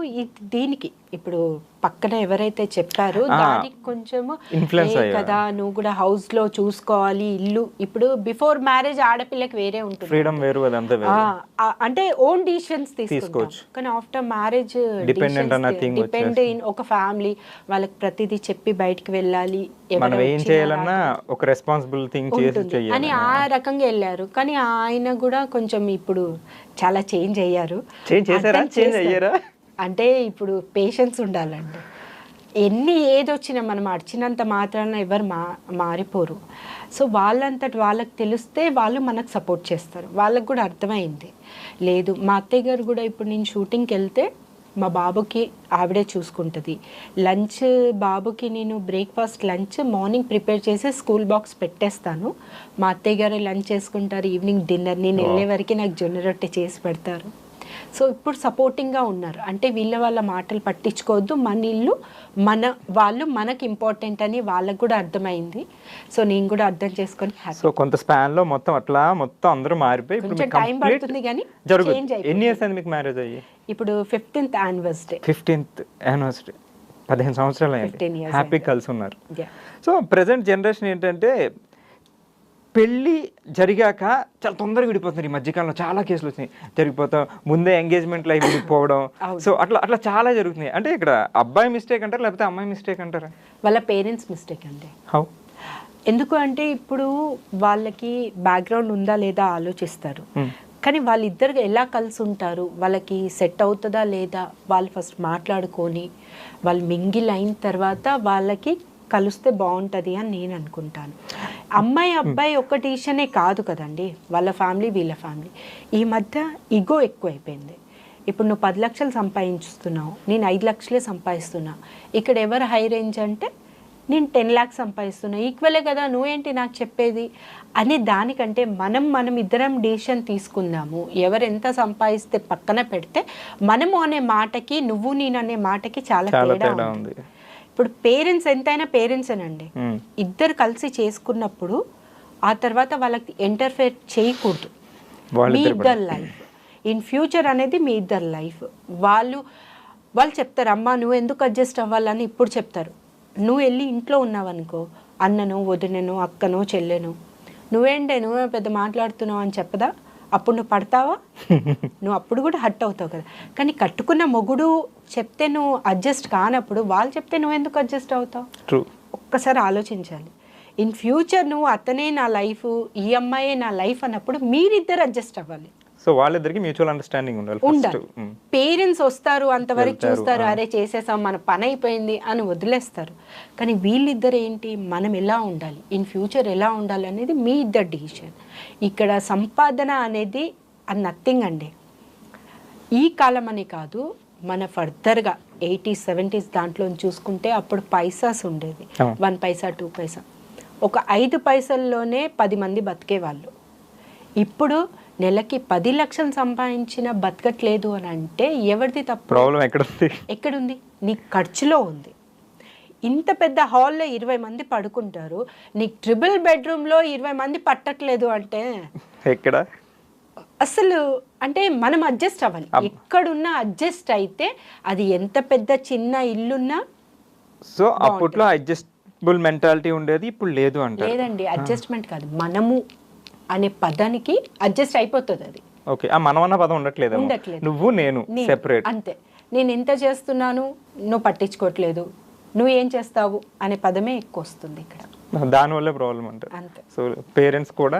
దీనికి ఇప్పుడు పక్కన ఎవరైతే చెప్పారో దానికి కొంచెము Influence ఏ కదా నువ్వు కూడా హౌస్ లో చూసుకోవాలి ఇల్లు. ఇప్పుడు బిఫోర్ మ్యారేజ్ ఆడపిల్లకి వేరే ఉంటుంది, ఫ్రీడమ్ వేరు అదంతా వేరు. అంటే ఓన్ డిసిషన్స్ తీసుకోవచ్చు. కానీ ఆఫ్టర్ మ్యారేజ్ డిపెండ్ ఇన్ ఒక ఫ్యామిలీ, వాళ్ళకి ప్రతిదీ చెప్పి బయటికి వెళ్ళాలి, మనం ఏం చేయాలన్నా ఒక రెస్పాన్సిబుల్ థింగ్ చేసి చెయ్యాలి అని ఆ రకంగా వెళ్ళారు. కానీ ఆయన కూడా కొంచెం ఇప్పుడు చాలా చేంజ్ అయ్యారు. చేంజ్ అయ్యారా? అంటే ఇప్పుడు పేషెన్స్ ఉండాలండి. ఎన్ని ఏది వచ్చినా మనం అడిచినంత మాత్రాన ఎవరు మారిపోరు. సో వాళ్ళంతటి వాళ్ళకి తెలిస్తే వాళ్ళు మనకు సపోర్ట్ చేస్తారు. వాళ్ళకు కూడా అర్థమైంది. లేదు మా అత్తయ్య గారు కూడా ఇప్పుడు నేను షూటింగ్కి వెళ్తే మా బాబుకి ఆవిడే చూసుకుంటుంది. లంచ్ బాబుకి నేను బ్రేక్ఫాస్ట్ లంచ్ మార్నింగ్ ప్రిపేర్ చేసి స్కూల్ బాక్స్ పెట్టేస్తాను. మా అత్తయ్య గారు లంచ్ చేసుకుంటారు, ఈవినింగ్ డిన్నర్ నేను వెళ్ళే వరకు నాకు జొన్న రొట్టె చేసి పెడతారు. సో ఇప్పుడు సపోర్టింగ్గా ఉన్నారు. అంటే వాళ్ళ మాటలు పట్టించుకోవద్దు, మన ఇల్లు మన వాళ్ళు మనకి ఇంపార్టెంట్ అని వాళ్ళకు కూడా అర్థమైంది. సో నేను కూడా అర్థం చేసుకొని సో కొంత స్పాన్ లో మొత్తం అందరూ మారిపోయి కొంచెం టైం పడుతుంది కానీ చేంజ్ అయిపోయింది. ఎన్ని ఇయర్స్ అయింది మీకు మ్యారేజ్ అయ్యి? ఇప్పుడు 15th యానివర్సరీ. 15th యానివర్సరీ 15 సంవత్సరాలు అయింది. 15 years హ్యాపీ కలిసి ఉన్నారు. సో ప్రెసెంట్ జనరేషన్ ఏంటంటే పెళ్ళి జరిగాక చాలా తొందరగా విడిపోతున్నారు. ఈ మధ్యకాలంలో చాలా కేసులు వచ్చినాయి. జరిగిపోతాం ముందే ఎంగేజ్మెంట్లో అయి విడిపోవడం. సో అట్లా చాలా జరుగుతున్నాయి. అంటే ఇక్కడ అబ్బాయి మిస్టేక్ అంటారా లేకపోతే అమ్మాయి మిస్టేక్ అంటారా? వాళ్ళ పేరెంట్స్ మిస్టేక్ అండి. హౌ? ఎందుకు అంటే ఇప్పుడు వాళ్ళకి బ్యాక్గ్రౌండ్ ఉందా లేదా ఆలోచిస్తారు. కానీ వాళ్ళిద్దరు ఎలా కలిసి ఉంటారు, వాళ్ళకి సెట్ అవుతుందా లేదా, వాళ్ళు ఫస్ట్ మాట్లాడుకొని వాళ్ళు మింగిల్ అయిన తర్వాత వాళ్ళకి కలిస్తే బాగుంటుంది అని నేను అనుకుంటాను. అమ్మాయి అబ్బాయి ఒక డిసిషనే కాదు కదండి, వాళ్ళ ఫ్యామిలీ వీళ్ళ ఫ్యామిలీ. ఈ మధ్య ఈగో ఎక్కువైపోయింది. ఇప్పుడు నువ్వు 10 లక్షలు సంపాదించుతున్నావు, నేను 5 లక్షలే సంపాదిస్తున్నా. ఇక్కడ ఎవరు హై రేంజ్ అంటే నేను 10 lakhs సంపాదిస్తున్నా, ఈక్వలే కదా, నువ్వేంటి నాకు చెప్పేది అనే దానికంటే మనం ఇద్దరం డిసిషన్ తీసుకుందాము. ఎవరు ఎంత సంపాదిస్తే పక్కన పెడితే మనము అనే మాటకి నువ్వు నేను అనే మాటకి చాలా తేడా ఉంది. ఇప్పుడు పేరెంట్స్ ఎంతైనా పేరెంట్సేనండి. ఇద్దరు కలిసి చేసుకున్నప్పుడు ఆ తర్వాత వాళ్ళకి ఇంటర్ఫేర్ చేయకూడదు. మీ ఇద్దరు లైఫ్ ఇన్ ఫ్యూచర్ అనేది మీ ఇద్దరు లైఫ్. వాళ్ళు చెప్తారు అమ్మా నువ్వు ఎందుకు అడ్జస్ట్ అవ్వాలని ఇప్పుడు చెప్తారు. నువ్వు వెళ్ళి ఇంట్లో ఉన్నావనుకో, అన్నను వదినను అక్కనో చెల్లెను నువ్వే పెద్ద మాట్లాడుతున్నావు అని చెప్పదా, అప్పుడు నువ్వు పడతావా? నువ్వు అప్పుడు కూడా హర్ట్ అవుతావు కదా. కానీ కట్టుకున్న మొగుడు చెప్తే నువ్వు అడ్జస్ట్ కానప్పుడు వాళ్ళు చెప్తే నువ్వు ఎందుకు అడ్జస్ట్ అవుతావు? ఒక్కసారి ఆలోచించాలి. ఇన్ ఫ్యూచర్ నువ్వు అతనే నా లైఫ్, ఈ అమ్మాయే నా లైఫ్ అన్నప్పుడు మీరిద్దరు అడ్జస్ట్ అవ్వాలి. సో వాళ్ళిద్దరికి మ్యూచువల్ అండర్స్టాండింగ్ ఉండాలి. పేరెంట్స్ వస్తారు, అంతవరకు చూస్తారు, అరే చేసేసాం మన పని అయిపోయింది అని వదిలేస్తారు. కానీ వీళ్ళిద్దరు ఏంటి, మనం ఎలా ఉండాలి, ఇన్ ఫ్యూచర్ ఎలా ఉండాలి అనేది మీ ఇద్దరు డిసిషన్. ఇక్కడ సంపాదన అనేది నథింగ్ అండి. ఈ కాలం అని కాదు, మన ఫర్దర్గా 80s 70s దాంట్లో చూసుకుంటే అప్పుడు పైసాస్ ఉండేది. 1 పైసా 2 పైసా, ఒక 5 పైసల్లోనే 10 మంది బతికేవాళ్ళు. ఇప్పుడు నెలకి 10 లక్షలు సంపాదించిన బతకట్లేదు అని అంటే ఎవరిది తప్పు? ప్రాబ్లం ఎక్కడుంది? నీ ఖర్చులో ఉంది. ఇంత పెద్ద హాల్లో 20 మంది పడుకుంటారు, నీకు ట్రిపుల్ బెడ్రూమ్లో 20 మంది పట్టట్లేదు అంటే ఎక్కడ అసలు? అంటే మనం అడ్జస్ట్ అవ్వాలి. ఎక్కడున్నా అడ్జస్ట్ అయితే అది ఎంత పెద్ద చిన్న ఇల్లున్నా. సో అప్పట్లో అడ్జస్టబుల్ మెంటాలిటీ ఉండేది, ఇప్పుడు లేదు అంటే లేదండి. అడ్జస్ట్మెంట్ కాదు, మనము అనే పదానికి అడ్జస్ట్ అయిపోతుంది అది. ఓకే, ఆ మనం అన్న పదం ఉండట్లేదు. నువ్వు నేను సెపరేట్ అంతే. నేను ఎంత చేస్తున్నాను నువ్వు పట్టించుకోవట్లేదు, నువ్వు ఏం చేస్తావు అనే పదమే ఎక్కువ వస్తుంది ఇక్కడ. దానివల్లే ప్రాబ్లం అంటారు. అంతే. సో పేరెంట్స్ కూడా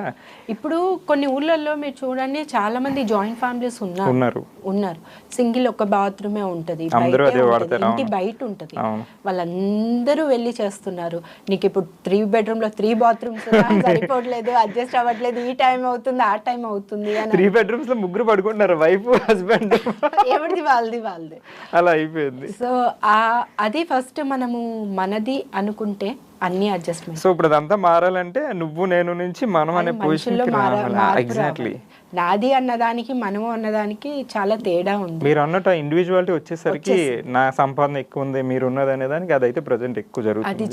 ఇప్పుడు కొన్ని ఊళ్ళల్లో మీరు చూడండి, చాలా మంది జాయింట్ ఫ్యామిలీస్ ఉన్నారు. సింగిల్ ఒక బాత్రూమే ఉంటది, ఇంటి బయట ఉంటది, వాళ్ళందరూ వెళ్ళి చేస్తున్నారు. నీకు ఇప్పుడు 3 bedroom లో 3 bathrooms సరిపోవట్లేదు, అడ్జస్ట్ అవ్వట్లేదు, ఈ టైం అవుతుంది ఆ టైం అవుతుంది అని 3 bedrooms లో ముగ్గురు పడుకుంటున్నారు, వైఫ్ హస్బెండ్, ఎవరిది వాళ్ళది అలా అయిపోయింది. సో అది ఫస్ట్ మనము మనది అనుకుంటే అన్ని అడ్జస్ట్మెంట్. సో ఇప్పుడు అదంతా మారాలంటే నువ్వు నేను నుంచి మనం అనే పొజిషన్ ఎగ్జాక్ట్లీ. నాది అన్నదానికి మనము అన్నదానికి చాలా తేడా ఉంది. మీరు అన్నట్టు ఇండివిజువాలిటీ వచ్చేసరికి నా సంపాదన ఎక్కువ ఉంది, మీరు ఉన్నది అనే దానికి అదైతే ప్రజెంట్ ఎక్కువ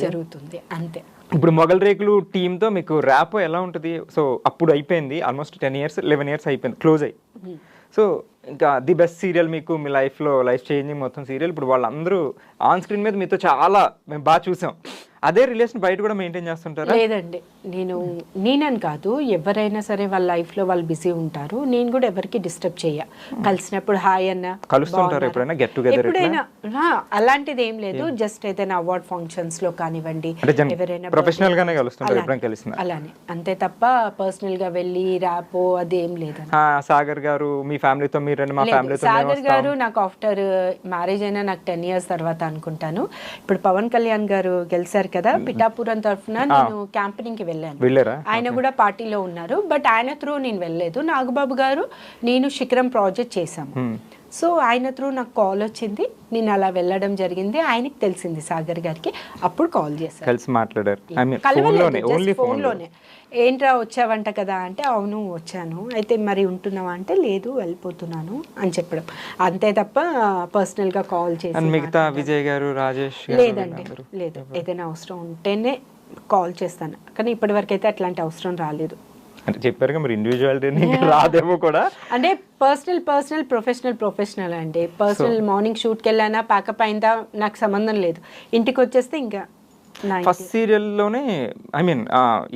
జరుగుతుంది అంతే. ఇప్పుడు మొగల్ రేకులు టీంతో మీకు ర్యాప్ ఎలా ఉంటుంది? సో అప్పుడు అయిపోయింది ఆల్మోస్ట్ 10 years 11 years అయిపోయింది, క్లోజ్ అయ్యి. సో ఇంకా ది బెస్ట్ సీరియల్ మీకు మీ లైఫ్లో లైఫ్ చేంజింగ్ మొత్తం సీరియల్. ఇప్పుడు వాళ్ళందరూ ఆన్ స్క్రీన్ మీద మీతో చాలా మేము బాగా చూసాం. అదే రిలేషన్ బయట కూడా మెయింటైన్ చేస్తుంటారా? లేదండి, నేనని కాదు, ఎవరైనా సరే వాళ్ళ లైఫ్లో వాళ్ళు బిజీ ఉంటారు. నేను కూడా ఎవరికి డిస్టర్బ్ చేయ. కలిసినప్పుడు హాయ్ అన్న, కలుస్తుంటారు ఎప్పుడైనా గెట్ టుగెదర్? ఎప్పుడైనా అలాంటిది ఏం లేదు. జస్ట్ ఏదైనా అవార్డ్ ఫంక్షన్స్ లో కానివ్వండి, ఎవరైనా ప్రొఫెషనల్ గానే కలుస్తుంటారు ఎప్పుడైనా కలిసిన అలానే, అంతే తప్ప పర్సనల్ గా వెళ్ళి ర్యాపో అదేం లేదు. సాగర్ గారు మీ ఫ్యామిలీతో మీరండి మా ఫ్యామిలీతో? సాగర్ గారు నాకు ఆఫ్టర్ మ్యారేజ్ అయినా నాకు 10 years తర్వాత అనుకుంటాను. ఇప్పుడు పవన్ కళ్యాణ్ గారు గెలిచారు కదా పిఠాపురం తరఫున, నేను క్యాంపెనింగ్ కి వెళ్ళాను. ఆయన కూడా పార్టీలో ఉన్నారు, బట్ ఆయన త్రూ నేను వెళ్ళలేదు. నాగబాబు గారు నేను శిఖరం ప్రాజెక్ట్ చేశాము. సో ఆయన త్రూ నాకు కాల్ వచ్చింది, నేను అలా వెళ్ళడం జరిగింది. ఆయనకి తెలిసింది సాగర్ గారికి, అప్పుడు కాల్ చేశారు, కలిసి మాట్లాడారు. ఫోన్లోనే. ఏంట్రా వచ్చావంట కదా అంటే, అవును వచ్చాను. అయితే మరి ఉంటున్నావా అంటే, లేదు వెళ్ళిపోతున్నాను అని చెప్పడం, అంతే తప్ప పర్సనల్ గా కాల్ చేసి. మిగతా విజయ్ గారు, రాజేష్? లేదండి, లేదు. ఏదైనా అవసరం ఉంటేనే కాల్ చేస్తాను, కానీ ఇప్పటి వరకు అయితే అట్లాంటి అవసరం రాలేదు. అంటే చెప్పారు మరి ఇండివిజువాలిటీ రాదేమో కూడా. అంటే పర్సనల్ ప్రొఫెషనల్ అండి. పర్సనల్ మార్నింగ్ షూట్కి వెళ్ళానా ప్యాకప్ అయిందా నాకు సంబంధం లేదు. ఇంటికి వచ్చేస్తే ఇంకా ఫస్ట్ సీరియల్లోనే ఐ మీన్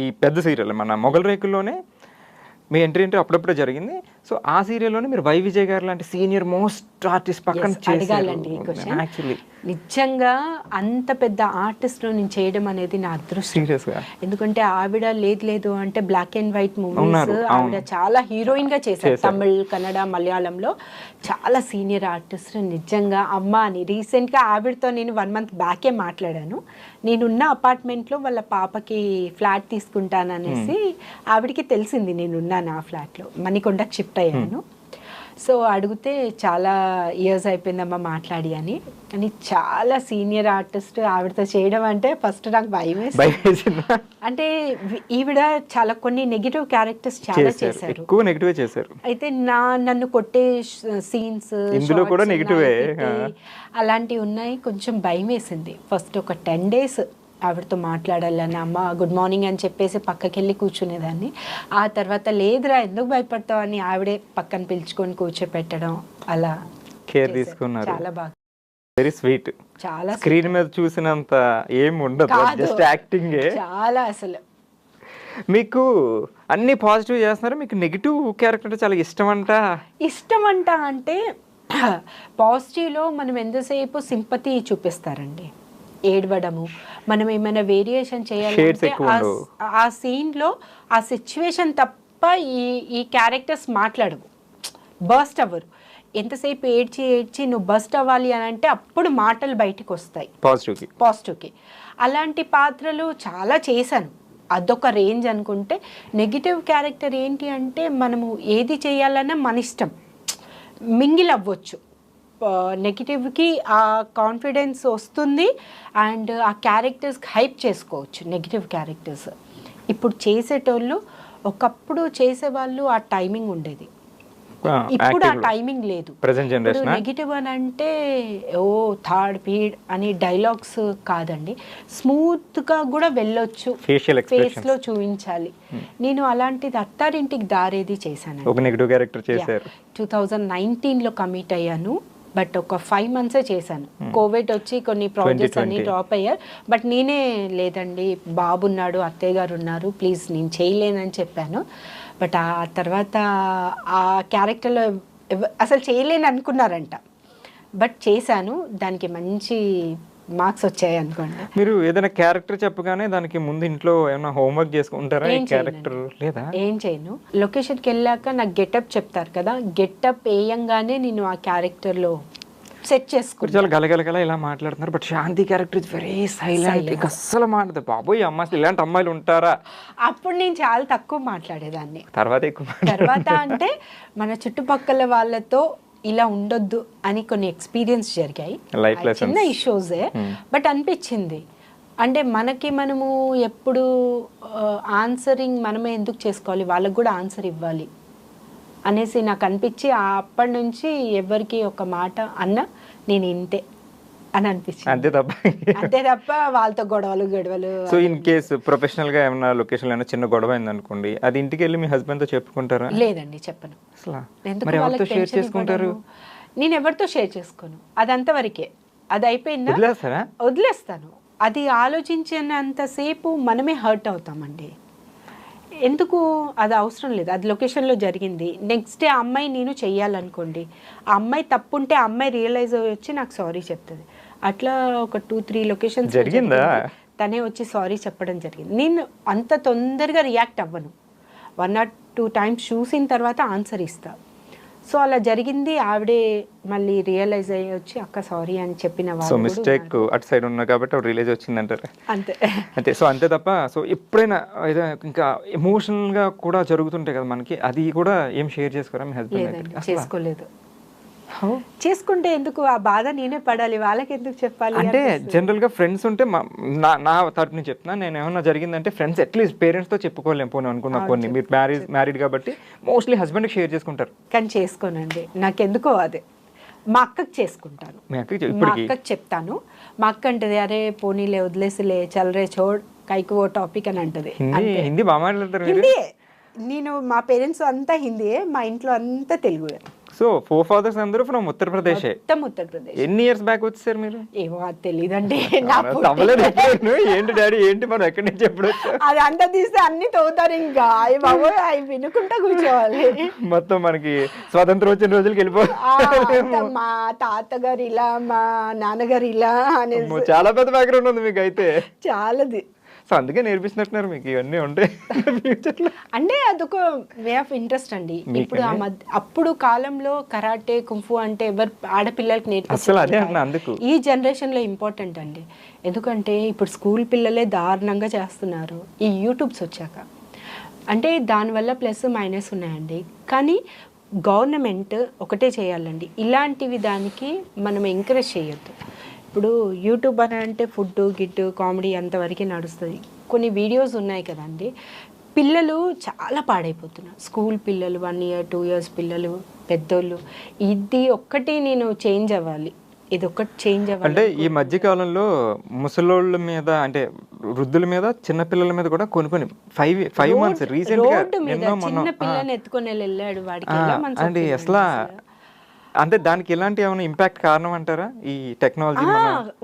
ఈ పెద్ద సీరియల్ మన మొగల్ రేకుల్లోనే మీ ఎంట్రీ అప్పుడప్పుడే జరిగింది. సో ఆ సీరియల్లోనే మీరు వై విజయ్ గారు లాంటి సీనియర్ మోస్ట్ ఆర్టిస్ట్ పక్కన అడగాలండి ఈ క్వశ్చన్. యాక్చువల్లీ నిజంగా అంత పెద్ద ఆర్టిస్ట్ నేను చేయడం అనేది నా అదృష్టం. ఎందుకంటే ఆవిడ లేదు అంటే బ్లాక్ అండ్ వైట్ మూవీస్ ఆవిడ చాలా హీరోయిన్ గా చేశారు. తమిళ్, కన్నడ, మలయాళంలో చాలా సీనియర్ ఆర్టిస్ట్. నిజంగా అమ్మ అని రీసెంట్ గా ఆవిడతో నేను 1 month బ్యాకే మాట్లాడాను. నేనున్న అపార్ట్మెంట్ లో వాళ్ళ పాపకి ఫ్లాట్ తీసుకుంటాననేసి ఆవిడకి తెలిసింది నేనున్నాను ఆ ఫ్లాట్ లో. మణికొండకి షిఫ్ట్ అయ్యాను. సో అడిగితే చాలా ఇయర్స్ అయిపోయిందమ్మా మాట్లాడి అని. కానీ చాలా సీనియర్ ఆర్టిస్ట్ ఆవిడతో చేయడం అంటే ఫస్ట్ నాకు భయం వేసింది. అంటే ఈవిడ చాలా కొన్ని నెగిటివ్ క్యారెక్టర్స్ చాలా చేశారు. అయితే నన్ను కొట్టే సీన్స్ కూడా నెగిటివే అలాంటివి ఉన్నాయి. కొంచెం భయం వేసింది ఫస్ట్. ఒక 10 days ఆవిడతో మాట్లాడాలని, అమ్మ గుడ్ మార్నింగ్ అని చెప్పేసి పక్కకి వెళ్ళి కూర్చునేదాన్ని. ఆ తర్వాత లేదురా ఎందుకు భయపడతావు అని ఆవిడే పక్కన పిలుచుకొని కూర్చోపెట్టడం, అలా కేర్ తీసుకున్నారు. చాలా బాగా, వెరీ స్వీట్. చాలా స్క్రీన్ మీద చూసినంత ఏం ఉండదు, జస్ట్ యాక్టింగ్. చాలా అసలు మీకు అన్ని పాజిటివ్ చేస్తున్నారు, మీకు నెగిటివ్ క్యారెక్టర్ చాలా ఇష్టం అంట అంటే పాజిటివ్లో మనం ఎంతసేపు సింపతి చూపిస్తారండి, ఏడవడము, మనం ఏమైనా వేరియేషన్ చేయాలంటే ఆ సీన్లో ఆ సిచ్యువేషన్ తప్ప ఈ క్యారెక్టర్స్ మాట్లాడవు, బర్స్ట్ అవ్వరు. ఎంతసేపు ఏడ్చి నువ్వు బర్స్ట్ అవ్వాలి అని అంటే అప్పుడు మాటలు బయటకు వస్తాయి పాజిటివ్కి. అలాంటి పాత్రలు చాలా చేశాను, అదొక రేంజ్ అనుకుంటే. నెగిటివ్ క్యారెక్టర్ ఏంటి అంటే మనము ఏది చేయాలన్నా మన ఇష్టం, మింగిల్ అవ్వచ్చు. నెగిటివ్కి ఆ కాన్ఫిడెన్స్ వస్తుంది అండ్ ఆ క్యారెక్టర్స్ హైప్ చేసుకోవచ్చు. నెగిటివ్ క్యారెక్టర్స్ ఇప్పుడు చేసేటోళ్ళు, ఒకప్పుడు చేసేవాళ్ళు ఆ టైమింగ్ ఉండేది, ఇప్పుడు ఆ టైమింగ్ లేదు. నెగిటివ్ అని అంటే థర్డ్ పీడ్ అని డైలాగ్స్ కాదండి, స్మూత్ గా కూడా వెళ్ళొచ్చు, ఫేస్ లో చూపించాలి. నేను అలాంటిది అత్తారింటికి దారేది చేశాను. 2019లో కమిట్ అయ్యాను, బట్ ఒక 5 months చేశాను. కోవిడ్ వచ్చి కొన్ని ప్రాజెక్ట్స్ అన్ని డ్రాప్ అయ్యారు. బట్ నేనే లేదండి బాబున్నాడు, అత్తయ్య గారు ఉన్నారు, ప్లీజ్ నేను చేయలేనని చెప్పాను. బట్ ఆ తర్వాత ఆ క్యారెక్టర్లో అసలు చేయలేని అనుకున్నారంట, బట్ చేశాను. దానికి మంచి మార్క్స్ వచ్చాయి అనుకోండి. మీరు ఏదైనా క్యారెక్టర్ చెప్పగానే దానికి ముందు ఇంట్లో ఏమైనా హోంవర్క్ చేసుకుంటారా? ఏం చేయను. లొకేషన్కి వెళ్ళాక నాకు గెటప్ చెప్తారు కదా, గెటప్ వేయంగానే నేను ఆ క్యారెక్టర్లో సెట్ చేసుకుంటాను. చాలా గలగలగల ఇలా మాట్లాడుతున్నారు, but Shanti character is very silent, అస్సలు మాట్లాడదు. బాబోయ్ అమ్మాయి ఇలాంటి అమ్మాయిలు ఉంటారా? అప్పుడు నేను చాలా తక్కువ మాట్లాడేదాన్ని. తర్వాత అంటే మన చుట్టుపక్కల వాళ్ళతో ఇలా ఉండొద్దు అని కొన్ని ఎక్స్పీరియన్స్ జరిగాయి, చిన్న ఇష్యూసే. బట్ అనిపించింది అంటే మనము ఎప్పుడు ఆన్సరింగ్ మనమే ఎందుకు చేసుకోవాలి, వాళ్ళకు కూడా ఆన్సర్ ఇవ్వాలి అనేసి నాకు అనిపించి అప్పటి నుంచి ఎవరికి ఒక మాట అన్న నేను ఇంతే అని అనిపించింది. అంతే తప్ప వాళ్ళతో గొడవలు. సో ఇన్ కేసు ప్రొఫెషనల్గా ఏమైనా లొకేషన్లో ఏమైనా చిన్న గొడవ అయింది అనుకోండి, అది ఇంటికి వెళ్ళి మీ హస్బెండ్తో చెప్పుకుంటారా? లేదండి, చెప్పను. అసలు ఎందుకు మరి ఎవరితో వాళ్ళకి షేర్ టెన్షన్ చేసుకుంటారు? ఇవ్వడము? నేను ఎవరితో షేర్ చేసుకోను, అదంతవరకే. అది అయిపోయిందా వదిలేస్తారా? వదిలేస్తాను. అది ఆలోచించినంతసేపు మనమే హర్ట్ అవుతామండి. ఎందుకు, అది అవసరం లేదు. అది లొకేషన్లో జరిగింది, నెక్స్ట్ డే ఆ అమ్మాయి నేను చెయ్యాలనుకోండి, ఆ అమ్మాయి తప్పుంటే ఆ అమ్మాయి రియలైజ్ అయ్యి వచ్చి నాకు సారీ చెప్తుంది. అట్లా ఒక 2-3 లొకేషన్స్ జరిగిందా? తనే వచ్చి సారీ చెప్పడం జరిగింది. నేను అంత తొందరగా రియాక్ట్ అవ్వను, 1 or 2 times చూసిన తర్వాత ఆన్సర్ ఇస్తా. సో అలా జరిగింది. ఆవిడే మళ్ళీ రియలైజ్ అయ్యి వచ్చి అక్క సారీ అని చెప్పిన సో వాళ్ళు మిస్టేక్ అటు సైడ్ ఉన్నా కాబట్టి అప్పుడు రిలీజ్ వచ్చిందంటారా? అంతే. సో అంతే తప్ప సో ఎప్పుడైనా ఏదో ఇంకా ఎమోషనల్గా కూడా జరుగుతుంటాయి కదా మనకి, అది కూడా ఏం షేర్ చేసుకోరా మీ హస్బెండ్? లేదండి, చేసుకోలేదు. చేసుకుంటే ఎందుకు ఆ బాధ నేనే పడాలి, వాళ్ళకి ఎందుకు చెప్పాలి? అంటే జనరల్గా ఫ్రెండ్స్ ఉంటే నా తరపు నుంచి చెప్తున్నా, నేను ఏమన్నా జరిగిందంటే ఫ్రెండ్స్ అట్లీస్ట్ పేరెంట్స్తో చెప్పుకోలేము పోనీ అనుకున్నా. కొన్ని మీరు మ్యారీడ్ కాబట్టి మోస్ట్లీ హస్బెండ్కి షేర్ చేసుకుంటారు. కానీ చేసుకోనండి, నాకెందుకో అదే. మా అక్కకి చేసుకుంటాను, మా అక్కకి చెప్తాను. మా అక్క అంటది, అరే పోనీలే వదిలేసిలే చల్రే చోడ్ కైకు ఓ టాపిక్ అని అంటది. హిందీ బాగా మాట్లాడతారు? హిందీయే. నేను మా పేరెంట్స్ అంతా హిందీయే, మా ఇంట్లో అంతా తెలుగుయే. సో 4 fathers అందరూ ఫ్రమ్ ఉత్తరప్రదేశ్. ఉత్తరప్రదేశ్. ఎన్ని ఇయర్స్ బ్యాక్ వచ్చేసారు మీరు? ఏమో అది తెలీదండి. ఏంటి డాడీ ఏంటి మనం ఎక్కడి నుంచి ఎప్పుడు అది అంత తీస్తే అన్ని తవ్వుతారు, ఇంకా అవి బాబు అవి వినుకుంటా కూర్చోవాలి. మొత్తం మనకి స్వాతంత్రం వచ్చిన రోజులకి వెళ్ళిపోతాం. మా తాతగారు ఇలా, మా నాన్నగారు ఇలా అనేది చాలా పెద్ద బ్యాక్గ్రౌండ్ ఉంది మీకు అయితే. చాలాది. సో అందుకే నేర్పిస్తున్నట్టున్నారు మీకు ఇవన్నీ ఉంటాయి ఫ్యూచర్లో. అంటే అదొక వే ఆఫ్ ఇంట్రెస్ట్ అండి. ఇప్పుడు అప్పుడు కాలంలో కరాటే కుంఫు అంటే ఎవరు ఆడపిల్లలకి నేర్పిస్తారు, ఈ జనరేషన్లో ఇంపార్టెంట్ అండి. ఎందుకంటే ఇప్పుడు స్కూల్ పిల్లలే దారుణంగా చేస్తున్నారు ఈ యూట్యూబ్స్ వచ్చాక. అంటే దానివల్ల ప్లస్ మైనస్ ఉన్నాయండి. కానీ గవర్నమెంట్ ఒకటే చేయాలండి, ఇలాంటివి దానికి మనం ఎంకరేజ్ చేయొద్దు. ఇప్పుడు యూట్యూబ్ అని అంటే ఫుడ్ గిడ్డు కామెడీ అంతవరకు నడుస్తుంది. కొన్ని వీడియోస్ ఉన్నాయి కదండి, పిల్లలు చాలా పాడైపోతున్నారు. స్కూల్ పిల్లలు, 1 year 2 years పిల్లలు, పెద్దోళ్ళు. ఇది ఒక్కటి నేను చేంజ్ అవ్వాలి, ఇది ఒక్కటి చేంజ్ అవ్వాలి. అంటే ఈ మధ్య కాలంలో ముసలోళ్ళ మీద అంటే వృద్ధుల మీద చిన్నపిల్లల మీద కూడా కొన్ని 5 months రీసెంట్ గా చిన్న పిల్లని ఎత్తుకొని వెళ్ళాడు, వాడికి అండి అసలు. అంటే దానికి ఎలాంటి ఏమైనా ఇంపాక్ట్ కారణం అంటారా ఈ టెక్నాలజీ?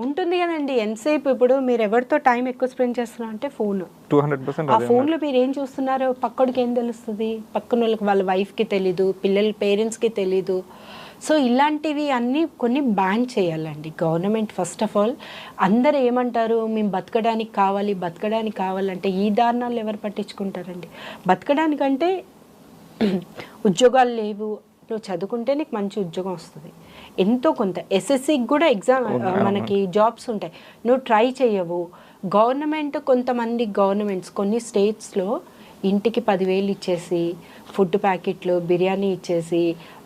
ఉంటుంది కదండి. ఎంతసేపు ఇప్పుడు మీరు ఎవరితో టైం ఎక్కువ స్పెండ్ చేస్తున్నారు అంటే ఫోన్. 200%. ఆ ఫోన్లో మీరు ఏం చూస్తున్నారో పక్కడికి ఏం తెలుస్తుంది? పక్కన వాళ్ళకి, వాళ్ళ వైఫ్కి తెలీదు, పిల్లల పేరెంట్స్కి తెలీదు. సో ఇలాంటివి అన్నీ కొన్ని బ్యాన్ చేయాలండి గవర్నమెంట్. ఫస్ట్ ఆఫ్ ఆల్ అందరు ఏమంటారు, మేము బతకడానికి కావాలంటే ఈ దారుణాలు ఎవరు పట్టించుకుంటారండి? బతకడానికంటే ఉద్యోగాలు లేవు, నువ్వు చదువుకుంటే నీకు మంచి ఉద్యోగం వస్తుంది, ఎంతో కొంత ఎస్ఎస్సికి కూడా ఎగ్జామ్ మనకి జాబ్స్ ఉంటాయి, నువ్వు ట్రై చేయవు. గవర్నమెంట్స్ కొన్ని స్టేట్స్లో ఇంటికి 10,000 ఇచ్చేసి, ఫుడ్ ప్యాకెట్లు, బిర్యానీ ఇచ్చేసి,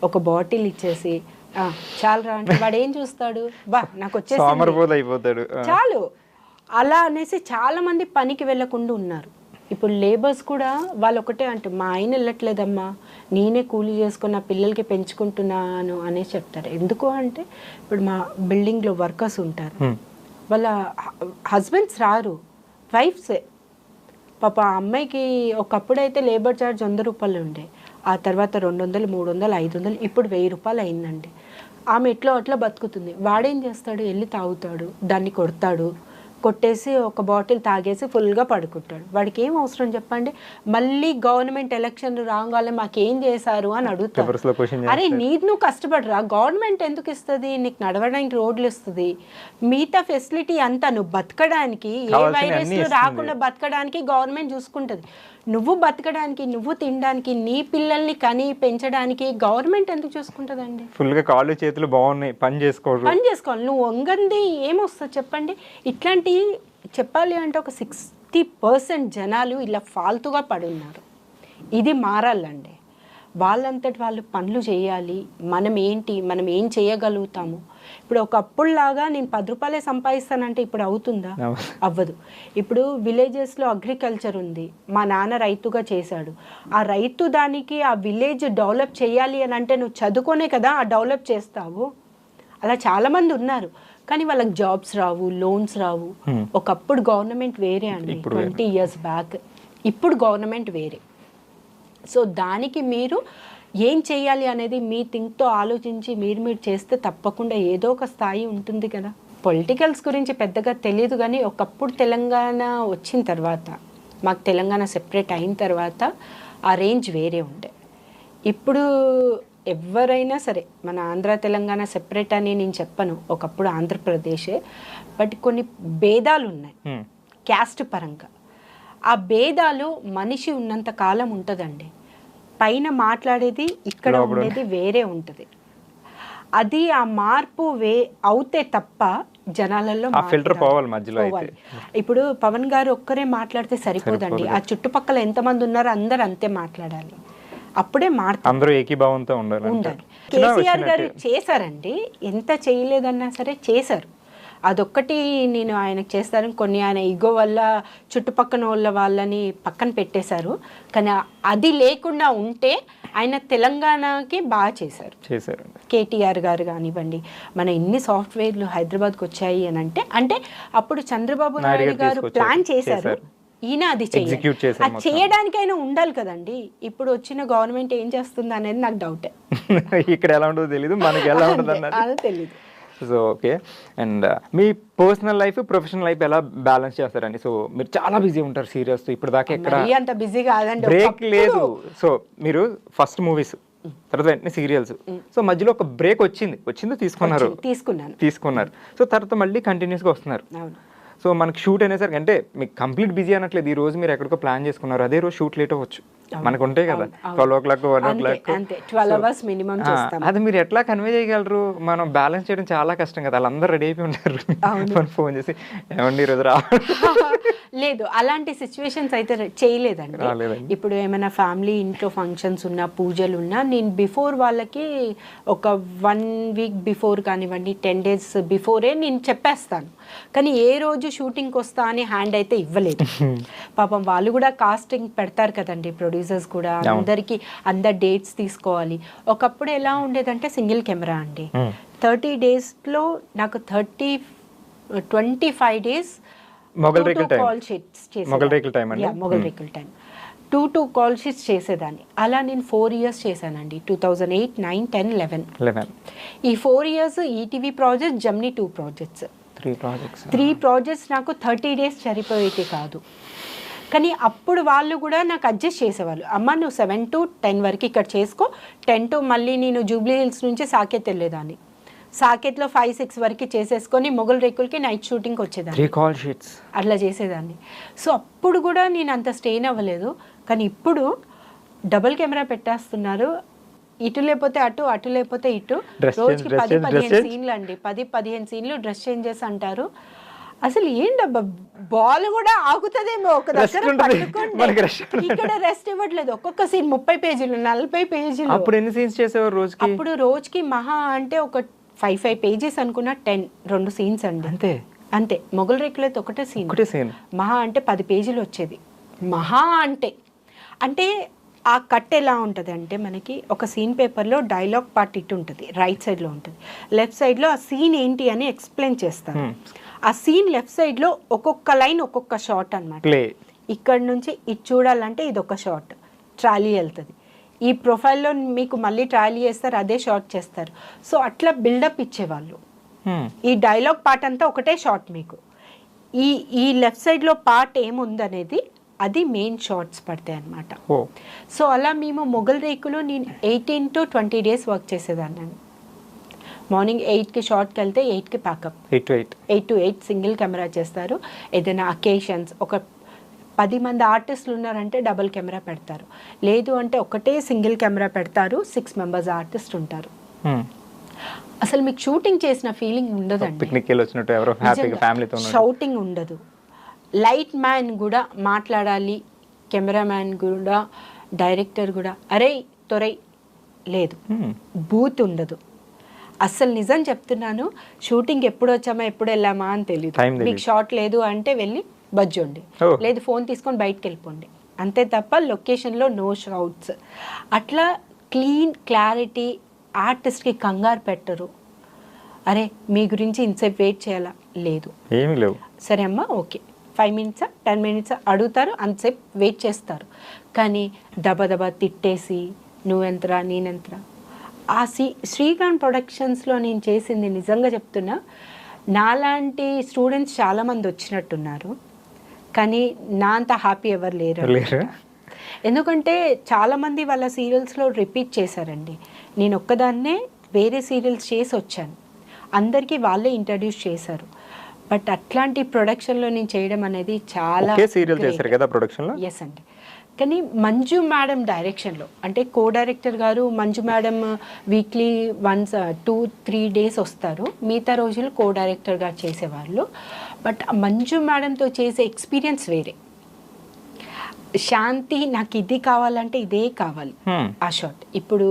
ఒక బాటిల్ ఇచ్చేసి చాలరా అంటే వాడు ఏం చూస్తాడు, బా నాకు వచ్చేసి చాలు అలా అనేసి చాలామంది పనికి వెళ్ళకుండా ఉన్నారు. ఇప్పుడు లేబర్స్ కూడా వాళ్ళు ఒకటే అంటే, మా ఆయన వెళ్ళట్లేదమ్మా, నేనే కూలీ చేసుకుని నా పిల్లలకి పెంచుకుంటున్నాను అనేసి చెప్తారు. ఎందుకు అంటే ఇప్పుడు మా బిల్డింగ్లో వర్కర్స్ ఉంటారు, వాళ్ళ హస్బెండ్స్ రారు, వైఫ్సే. పాప ఆ అమ్మాయికి ఒకప్పుడైతే లేబర్ ఛార్జ్ 100 రూపాయలు ఉండే, ఆ తర్వాత 200, 300, 500, ఇప్పుడు 1000 రూపాయలు అయిందండి. ఆమె ఎట్లా అట్లా బతుకుతుంది. వాడేం చేస్తాడు, వెళ్ళి తాగుతాడు, దాన్ని కొట్టేసి ఒక బాటిల్ తాగేసి ఫుల్గా పడుకుంటాడు. వాడికి ఏం అవసరం చెప్పండి? మళ్ళీ గవర్నమెంట్ ఎలక్షన్ రాగానే మాకేం చేశారు అని అడుగుతారు. అరే నువ్వు కష్టపడరా, గవర్నమెంట్ ఎందుకు ఇస్తుంది నీకు? నడవడానికి రోడ్లు ఇస్తుంది, మిగతా ఫెసిలిటీ అంతా నువ్వు బతకడానికి, ఏ వైరస్లు రాకుండా బతకడానికి గవర్నమెంట్ చూసుకుంటుంది. నువ్వు బతకడానికి, నువ్వు తినడానికి, నీ పిల్లల్ని కని పెంచడానికి గవర్నమెంట్ ఎందుకు చూసుకుంటుందండి? ఫుల్గా కాళ్ళు చేతులు బాగున్నాయి, పని చేసుకోవాలి. నువ్వు వంగంది ఏమొస్తుంది చెప్పండి? ఇట్లాంటి చెప్పాలి అంటే ఒక 60% జనాలు ఇలా ఫాల్తుగా పడి ఉన్నారు. ఇది మారాలండి. వాళ్ళంతటి వాళ్ళు పనులు చేయాలి. మనం ఏం చేయగలుగుతాము? ఇప్పుడు ఒకప్పుడులాగా నేను 10 రూపాయలే సంపాదిస్తానంటే ఇప్పుడు అవుతుందా? అవ్వదు. ఇప్పుడు విలేజెస్లో అగ్రికల్చర్ ఉంది, మా నాన్న రైతుగా చేశాడు. ఆ రైతు దానికి ఆ విలేజ్ డెవలప్ చేయాలి అని అంటే నువ్వు చదువుకోనే కదా ఆ డెవలప్ చేస్తావు. అలా చాలామంది ఉన్నారు. కానీ వాళ్ళకి జాబ్స్ రావు, లోన్స్ రావు. ఒకప్పుడు గవర్నమెంట్ వేరే అండి, 20 years బ్యాక్. ఇప్పుడు గవర్నమెంట్ వేరే. సో దానికి మీరు ఏం చేయాలి అనేది మీ థింక్తో ఆలోచించి మీరు చేస్తే తప్పకుండా ఏదో ఒక స్థాయి ఉంటుంది కదా. పొలిటికల్స్ గురించి పెద్దగా తెలియదు, కానీ ఒకప్పుడు తెలంగాణ వచ్చిన తర్వాత, మాకు తెలంగాణ సెపరేట్ అయిన తర్వాత ఆ రేంజ్ వేరే ఉండే. ఇప్పుడు ఎవరైనా సరే, మన ఆంధ్ర తెలంగాణ సెపరేట్ అని నేను చెప్పను, ఒకప్పుడు ఆంధ్రప్రదేశే, బట్ కొన్ని భేదాలు ఉన్నాయి క్యాస్ట్ పరంగా. ఆ భేదాలు మనిషి ఉన్నంత కాలం ఉంటుందండి. పైన మాట్లాడేది ఇక్కడ ఉండేది వేరే ఉంటుంది. అది ఆ మార్పు అవుతే తప్ప జనాలలో ఫిల్టర్ పోవాలి మధ్యలో. ఇప్పుడు పవన్ గారు ఒక్కరే మాట్లాడితే సరిపోదండి, ఆ చుట్టుపక్కల ఎంతమంది ఉన్నారో అందరు అంతే మాట్లాడాలి, అప్పుడే అందరూ ఏకీభావంతో ఉండాలి. కేసీఆర్ గారు చేశారండి, ఎంత చేయలేదన్నా సరే చేశారు. అదొక్కటి నేను ఆయనకు చేస్తాను. కొన్ని ఆయన ఈగో వల్ల చుట్టుపక్కన వాళ్ళని పక్కన పెట్టేశారు, కానీ అది లేకుండా ఉంటే ఆయన తెలంగాణకి బాగా చేశారు. కేటీఆర్ గారు కానివ్వండి, మన ఇన్ని సాఫ్ట్వేర్లు హైదరాబాద్కి వచ్చాయి అని అంటే అప్పుడు చంద్రబాబు నాయుడు గారు ప్లాన్ చేశారు, ఈయన అది చేయడానికైనా ఉండాలి కదండి. ఇప్పుడు వచ్చిన గవర్నమెంట్ ఏం చేస్తుంది అనేది నాకు డౌటే. ఇక్కడ ఎలా ఉంటుందో తెలియదు, మనకి ఎలా ఉంటుంది అది తెలియదు. So okay, and me personal life professional life ఎలా బ్యాలెన్స్ చేస్తారండి? సో మీరు చాలా బిజీ ఉంటారు సీరియస్, ఇప్పుడు దాకా ఎక్కడ అంత బిజీ కాదండి, బ్రేక్ లేదు. సో మీరు ఫస్ట్ మూవీస్, తర్వాత వెంటనే సీరియల్స్, సో మధ్యలో ఒక బ్రేక్ వచ్చిందో తీసుకున్నారు. సో తర్వాత మళ్ళీ కంటిన్యూస్గా వస్తున్నారు. సో మనకి షూట్ అనేసరికి అంటే మీకు కంప్లీట్ బిజీ అనట్లేదు, ఈ రోజు మీరు ఎక్కడికో ప్లాన్ చేసుకున్నారు, అదే రోజు షూట్ లేట్ అవ్వచ్చు, మనకు ఉంటాయి కదా 12 o'clock 1 o'clock. 12 hours మినిమం చేస్తాం. అది మీరు ఎట్లా కన్వే చేయగలరు? మనం బ్యాలెన్స్ చేయడం చాలా కష్టం కదా, వాళ్ళందరూ రెడీ అయిపోయి ఉంటారు, మనం ఫోన్ చేసి ఏమండి ఈరోజు లేదు, అలాంటి సిచ్యువేషన్స్ అయితే చేయలేదండి. ఇప్పుడు ఏమైనా ఫ్యామిలీ ఇంట్లో ఫంక్షన్స్ ఉన్నా, పూజలు ఉన్నా, నేను బిఫోర్ వాళ్ళకి ఒక 1 week బిఫోర్ కానివ్వండి, 10 days బిఫోరే నేను చెప్పేస్తాను. కానీ ఏ రోజు షూటింగ్కి వస్తా అని హ్యాండ్ అయితే ఇవ్వలేదు. పాపం వాళ్ళు కూడా కాస్టింగ్ పెడతారు కదండి, ప్రొడ్యూసర్స్ కూడా, అందరికి అందరు డేట్స్ తీసుకోవాలి. ఒకప్పుడు ఎలా ఉండేదంటే సింగిల్ కెమెరా అండి, 30 daysలో నాకు 25 days మొగల్ రేకుల టైం 2 కాల్ షీట్స్ చేసేదాన్ని. అలా నేను 4 years చేశానండి, 2008, 9, 10, 11. ఈ 4 years ETV project, Gemini 2 projects, 3 projects నాకు 30 days సరిపోయేది కాదు. కానీ అప్పుడు వాళ్ళు కూడా నాకు అడ్జస్ట్ చేసేవాళ్ళు, అమ్మ నువ్వు 7 to 10 వరకు ఇక్కడ చేసుకో, 10 to మళ్ళీ నేను జూబ్లీ హిల్స్ నుంచి సాకేత్ వెళ్ళేదాన్ని, సాకేత్లో 5-6 వరకు చేసేసుకొని మొగల్ రేకులకి నైట్ షూటింగ్కి వచ్చేదాన్ని, అట్లా చేసేదాన్ని. సో అప్పుడు కూడా నేను అంత స్టెయిన్ అవ్వలేదు. కానీ ఇప్పుడు డబుల్ కెమెరా పెట్టేస్తున్నారు, ఇటు లేకపోతే అటు, అటు లేకపోతే ఇటు, రోజుకి 10-15 సీన్లు అండి, 10-15 సీన్లు డ్రెస్ చేంజెస్ అంటారు. అసలు ఏంటబ్బా, బాల్ కూడా ఆగుతుందేమో ఒక దగ్గర పట్టుకోండి, ఇక్కడ రెస్ట్ ఇవ్వట్లేదు. ఒక్కొక్క సీన్ 30 pages 40 pages. అప్పుడు ఎన్ని సీన్స్ చేసేవారు రోజుకి? అప్పుడు రోజుకి మహా అంటే ఒక 5 pages అనుకున్న 2 scenes అండి, అంతే. మొగల్ రేకులు అయితే ఒకటే సీన్, మహా అంటే 10 pages వచ్చేది, మహా అంటే ఆ కట్ ఎలా ఉంటుంది అంటే, మనకి ఒక సీన్ పేపర్లో డైలాగ్ పార్ట్ ఇటు ఉంటుంది, రైట్ సైడ్లో ఉంటుంది, లెఫ్ట్ సైడ్లో ఆ సీన్ ఏంటి అని ఎక్స్ప్లెయిన్ చేస్తారు. ఆ సీన్ లెఫ్ట్ సైడ్లో ఒక్కొక్క లైన్ ఒక్కొక్క షాట్ అనమాట. ఇక్కడ నుంచి ఇది చూడాలంటే ఇది ఒక షాట్, ట్రాలీ వెళ్తుంది, ఈ ప్రొఫైల్లో మీకు మళ్ళీ ట్రాలీ చేస్తారు, అదే షాట్ చేస్తారు. సో అట్లా బిల్డప్ ఇచ్చేవాళ్ళు. ఈ డైలాగ్ పార్ట్ అంతా ఒకటే షాట్, మీకు ఈ లెఫ్ట్ సైడ్లో పార్ట్ ఏముందనేది అది మెయిన్ షార్ట్స్ పడతాయి అన్నమాట. సో అలా మేము మొగల్ రేకులో నేను 18 to 20 days వర్క్ చేసేదాన్ని. మార్నింగ్ 8కి షార్ట్కి వెళ్తే 8కి ప్యాకప్, 8 to 8 సింగిల్ కెమెరా చేస్తారు. ఏదైనా అకేషన్స్, ఒక 10 మంది ఆర్టిస్టులు ఉన్నారంటే డబుల్ కెమెరా పెడతారు, లేదు అంటే ఒకటే సింగిల్ కెమెరా పెడతారు, 6 members ఆర్టిస్ట్ ఉంటారు. అసలు మీకు షూటింగ్ చేసిన ఫీలింగ్ ఉండదండి, షౌటింగ్ ఉండదు. లైట్ మ్యాన్ కూడా మాట్లాడాలి, కెమెరామ్యాన్ కూడా, డైరెక్టర్ కూడా అరే తొరై లేదు, బూత్ ఉండదు. అస్సలు నిజం చెప్తున్నాను, షూటింగ్ ఎప్పుడు వచ్చామా ఎప్పుడు వెళ్ళామా అని తెలియదు. మీకు షాట్ లేదు అంటే వెళ్ళి బజ్జోండి, లేదు ఫోన్ తీసుకొని బయటకు వెళ్ళిపోండి, అంతే తప్ప లొకేషన్లో నో షౌట్స్. అట్లా క్లీన్ క్లారిటీ, ఆర్టిస్ట్కి కంగారు పెట్టరు. అరే మీ గురించి ఇంతసేపు వెయిట్ చేయాలా, లేదు. ఏమీ లేవు. సరే అమ్మా ఓకే 5 మినిట్సా 10 మినిట్సా అడుగుతారు, అంతసేపు వెయిట్ చేస్తారు. కానీ దబదబా తిట్టేసి నువ్వెంతరా నేనెంతరా. ఆ శ్రీకాంత్ ప్రొడక్షన్స్లో నేను చేసింది నిజంగా చెప్తున్నా, నాలాంటి స్టూడెంట్స్ చాలామంది వచ్చినట్టున్నారు, కానీ నా అంత హ్యాపీ ఎవరు లేరు. ఎందుకంటే చాలామంది వాళ్ళ సీరియల్స్లో రిపీట్ చేశారండి. నేను ఒక్కదాన్నే వేరే సీరియల్స్ చేసి వచ్చాను, అందరికీ వాళ్ళే ఇంట్రడ్యూస్ చేశారు. బట్ అట్లాంటి ప్రొడక్షన్లో నేను చేయడం అనేది చాలా సీరియల్ చేశారు కదా ప్రొడక్షన్లో. ఎస్ అండి. కానీ మంజు మేడం డైరెక్షన్లో, అంటే కో డైరెక్టర్ గారు Manju madam weekly once 2-3 days వస్తారు, మిగతా రోజులు కో డైరెక్టర్ గారు చేసేవాళ్ళు. బట్ మంజు మేడంతో చేసే ఎక్స్పీరియన్స్ వేరే. శాంతి నాకు ఇది కావాలంటే ఇదే కావాలి ఆ షాట్. ఇప్పుడు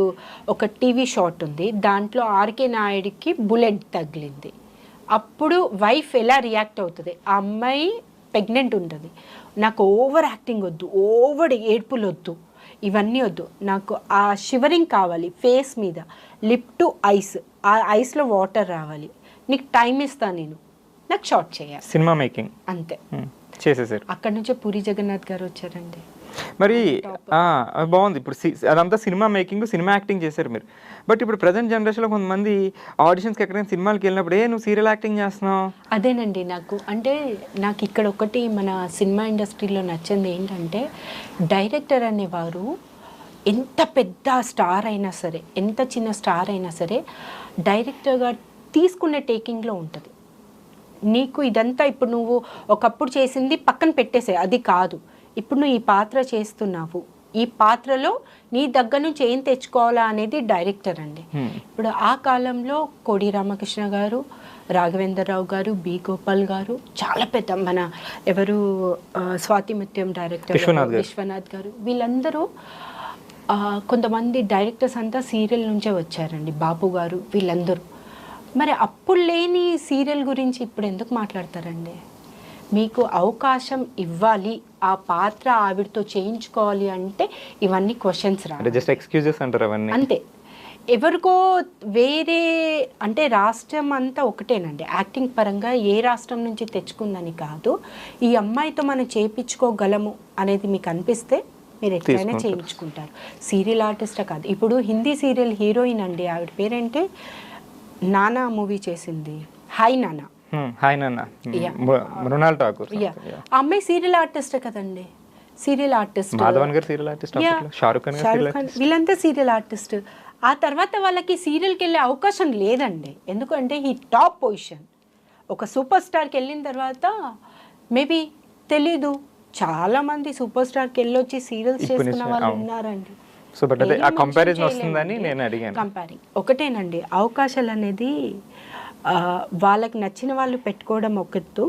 ఒక టీవీ షాట్ ఉంది, దాంట్లో ఆర్కే నాయుడికి బుల్లెట్ తగిలింది, అప్పుడు వైఫ్ ఎలా రియాక్ట్ అవుతుంది, ఆ అమ్మాయి ప్రెగ్నెంట్ ఉంటుంది, నాకు ఓవర్ యాక్టింగ్ వద్దు, ఓవర్ ఏడ్పులు వద్దు, ఇవన్నీ వద్దు, నాకు ఆ షివరింగ్ కావాలి ఫేస్ మీద, లిప్ టు ఐస్, ఆ ఐస్లో వాటర్ రావాలి, నీకు టైం ఇస్తాను నేను, నాకు షార్ట్ చేయాలి, సినిమా మేకింగ్ అంతే చేసేసారు. అక్కడి నుంచే పూరి జగన్నాథ్ గారు వచ్చారండి. మరి బాగుంది. ఇప్పుడు అదంతా సినిమా మేకింగ్, సినిమా యాక్టింగ్ చేశారు మీరు. బట్ ఇప్పుడు ప్రజెంట్ జనరేషన్లో కొంతమంది ఆడిషన్స్కి ఎక్కడైనా సినిమాలకి వెళ్ళినప్పుడు నువ్వు సీరియల్ యాక్టింగ్ చేస్తున్నావు. అదేనండి, నాకు ఇక్కడ ఒకటి మన సినిమా ఇండస్ట్రీలో నచ్చింది ఏంటంటే, డైరెక్టర్ అనేవారు ఎంత పెద్ద స్టార్ అయినా సరే, ఎంత చిన్న స్టార్ అయినా సరే, డైరెక్టర్గా తీసుకునే టేకింగ్లో ఉంటుంది. నీకు ఇదంతా ఇప్పుడు నువ్వు ఒకప్పుడు చేసింది పక్కన పెట్టేసే, అది కాదు, ఇప్పుడు నువ్వు ఈ పాత్ర చేస్తున్నావు, ఈ పాత్రలో నీ దగ్గర నుంచి ఏం తెచ్చుకోవాలా అనేది డైరెక్టర్ అండి. ఇప్పుడు ఆ కాలంలో కోడి రామకృష్ణ గారు, రాఘవేంద్రరావు గారు, బి గోపాల్ గారు, చాలా పెద్ద మన ఎవరు స్వాతి ముత్యం డైరెక్టర్ విశ్వనాథ్ గారు, వీళ్ళందరూ కొంతమంది డైరెక్టర్స్ అంతా సీరియల్ నుంచే వచ్చారండి, బాపు గారు, వీళ్ళందరూ. మరి అప్పుడు లేని సీరియల్ గురించి ఇప్పుడు ఎందుకు మాట్లాడతారండి? మీకు అవకాశం ఇవ్వాలి, ఆ పాత్ర ఆవిడతో చేయించుకోవాలి అంటే ఇవన్నీ క్వశ్చన్స్ రా, జస్ట్ ఎక్స్క్యూజెస్ అంటారు అవన్నీ, అంతే. ఎవరికో వేరే అంటే రాష్ట్రం అంతా ఒకటేనండి, యాక్టింగ్ పరంగా ఏ రాష్ట్రం నుంచి తెచ్చుకుందని కాదు, ఈ అమ్మాయితో మనం చేయించుకోగలము అనేది మీకు అనిపిస్తే మీరు ఎట్లయినా చేయించుకుంటారు. సీరియల్ ఆర్టిస్టే కాదు, ఇప్పుడు హిందీ సీరియల్ హీరోయిన్ అండి, ఆవిడ పేరేంటే నానా మూవీ చేసింది, హాయ్ నానా, మృణాల్ ఠాకూర్. ఆ అమ్మాయి సీరియల్ ఆర్టిస్టే కదండి, సీరియల్ ఆర్టిస్ట్. మాధవన్ గారు సీరియల్ ఆర్టిస్ట్, షారుఖ్ ఖాన్, వీళ్ళంతా సీరియల్ ఆర్టిస్ట్. ఆ తర్వాత వాళ్ళకి సీరియల్కి వెళ్ళే అవకాశం లేదండి, ఎందుకంటే ఈ టాప్ పొజిషన్ ఒక సూపర్ స్టార్కి వెళ్ళిన తర్వాత మేబీ తెలీదు, చాలా మంది సూపర్ స్టార్కి వెళ్ళొచ్చి సీరియల్స్ చేసుకున్న వాళ్ళు ఉన్నారండి. సో బట్ అదే ఆ కంపారిజన్ వస్తుందని నేను అడిగాను. కంపేరింగ్ ఒకటేనండి, అవకాశాలు అనేది వాళ్ళకి నచ్చిన వాళ్ళు పెట్టుకోవడం ఒకత్తు,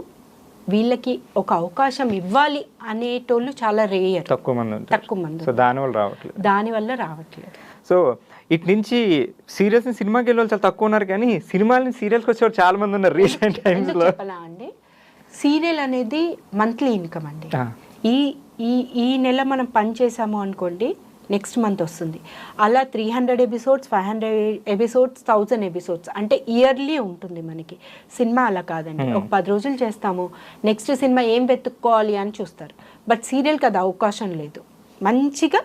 వీళ్ళకి ఒక అవకాశం ఇవ్వాలి అనేటోళ్ళు చాలా రేయర్, తక్కువ మంది. సో దానివల్ల రావట్లేదు. సో ఇటు నుంచి సీరియల్స్ ని సినిమాకి వెళ్ళే వాళ్ళు చాలా తక్కువ ఉన్నారు, కానీ సినిమాలని సీరియల్స్కి వచ్చేవాళ్ళు చాలా మంది ఉన్నారు రీసెంట్ టైమ్స్లో. చెప్పలా అండి, సీరియల్ అనేది మంత్లీ ఇన్కమ్ అండి. ఈ నెల మనం పని చేసాము అనుకోండి, నెక్స్ట్ మంత్ వస్తుంది. అలా 300 ఎపిసోడ్స్, 500 ఎపిసోడ్స్, 1000 ఎపిసోడ్స్ అంటే ఇయర్లీ ఉంటుంది మనకి. సినిమా అలా కాదండి, ఒక 10 రోజులు చేస్తాము, నెక్స్ట్ సినిమా ఏం వెతుక్కోవాలి అని చూస్తారు. బట్ సీరియల్కి అది అవకాశం లేదు. మంచిగా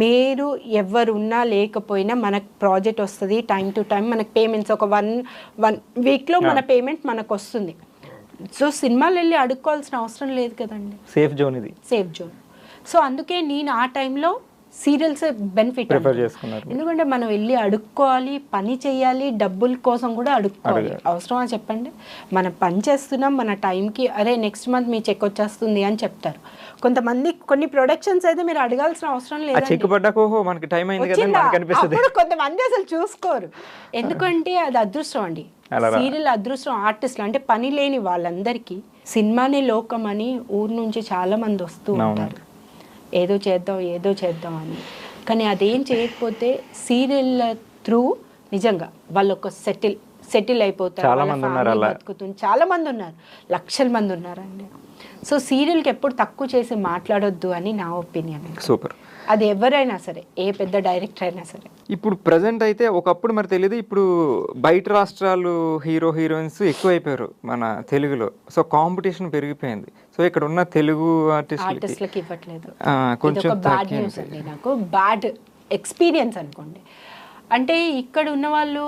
మీరు ఎవరున్నా లేకపోయినా మనకు ప్రాజెక్ట్ వస్తుంది, టైం టు టైం మనకు పేమెంట్స్ ఒక వన్ వీక్లో మన పేమెంట్ మనకు వస్తుంది. సో సినిమాలు వెళ్ళి అడుక్కోవాల్సిన అవసరం లేదు కదండి, సేఫ్ జోన్ ఇది, సేఫ్ జోన్. సో అందుకే నేను ఆ టైంలో సీరియల్స్ బెనిఫిట్, ఎందుకంటే మనం వెళ్ళి అడుక్కోవాలి, పని చేయాలి, డబ్బుల కోసం కూడా అడుక్కోవాలి. అవసరమా చెప్పండి? మనం పని చేస్తున్నాం, మన టైంకి అరే నెక్స్ట్ మంత్ మీ చెక్ వచ్చేస్తుంది అని చెప్తారు. కొంతమంది కొన్ని ప్రొడక్షన్స్ అయితే మీరు అడగాల్సిన అవసరం లేదు, కొంతమంది అసలు చూసుకోరు. ఎందుకంటే అది అదృష్టం అండి, సీరియల్ అదృష్టం. ఆర్టిస్టులు అంటే పని లేని వాళ్ళందరికీ సినిమానే లోకం అని ఊరు నుంచి చాలా మంది వస్తూ ఉంటారు, ఏదో చేద్దాం అని. కానీ అదేం చేయకపోతే సీరియల్ త్రూ నిజంగా వాళ్ళు ఒక సెటిల్ అయిపోతారు, బతుకుతుంది. చాలా మంది ఉన్నారు, లక్షల మంది ఉన్నారండి. సో సీరియల్కి ఎప్పుడు తక్కువ చేసి మాట్లాడొద్దు అని నా ఒపీనియన్. సూపర్. అది ఎవరైనా సరే, ఏ పెద్ద డైరెక్టర్ అయినా సరే. ఇప్పుడు ప్రజెంట్ అయితే ఒకప్పుడు మరి తెలియదు, ఇప్పుడు బయట రాష్ట్రాలు హీరో హీరోయిన్స్ ఎక్కువైపోయారు మన తెలుగులో. సో కాంపిటీషన్ పెరిగిపోయింది. సో ఇక్కడ ఉన్న తెలుగు ఆర్టిస్ట్లకి ఇవ్వట్లేదు. కొంచెం బ్యాడ్ న్యూస్ అండి, నాకు బ్యాడ్ ఎక్స్పీరియన్స్ అనుకోండి. అంటే ఇక్కడ ఉన్న వాళ్ళు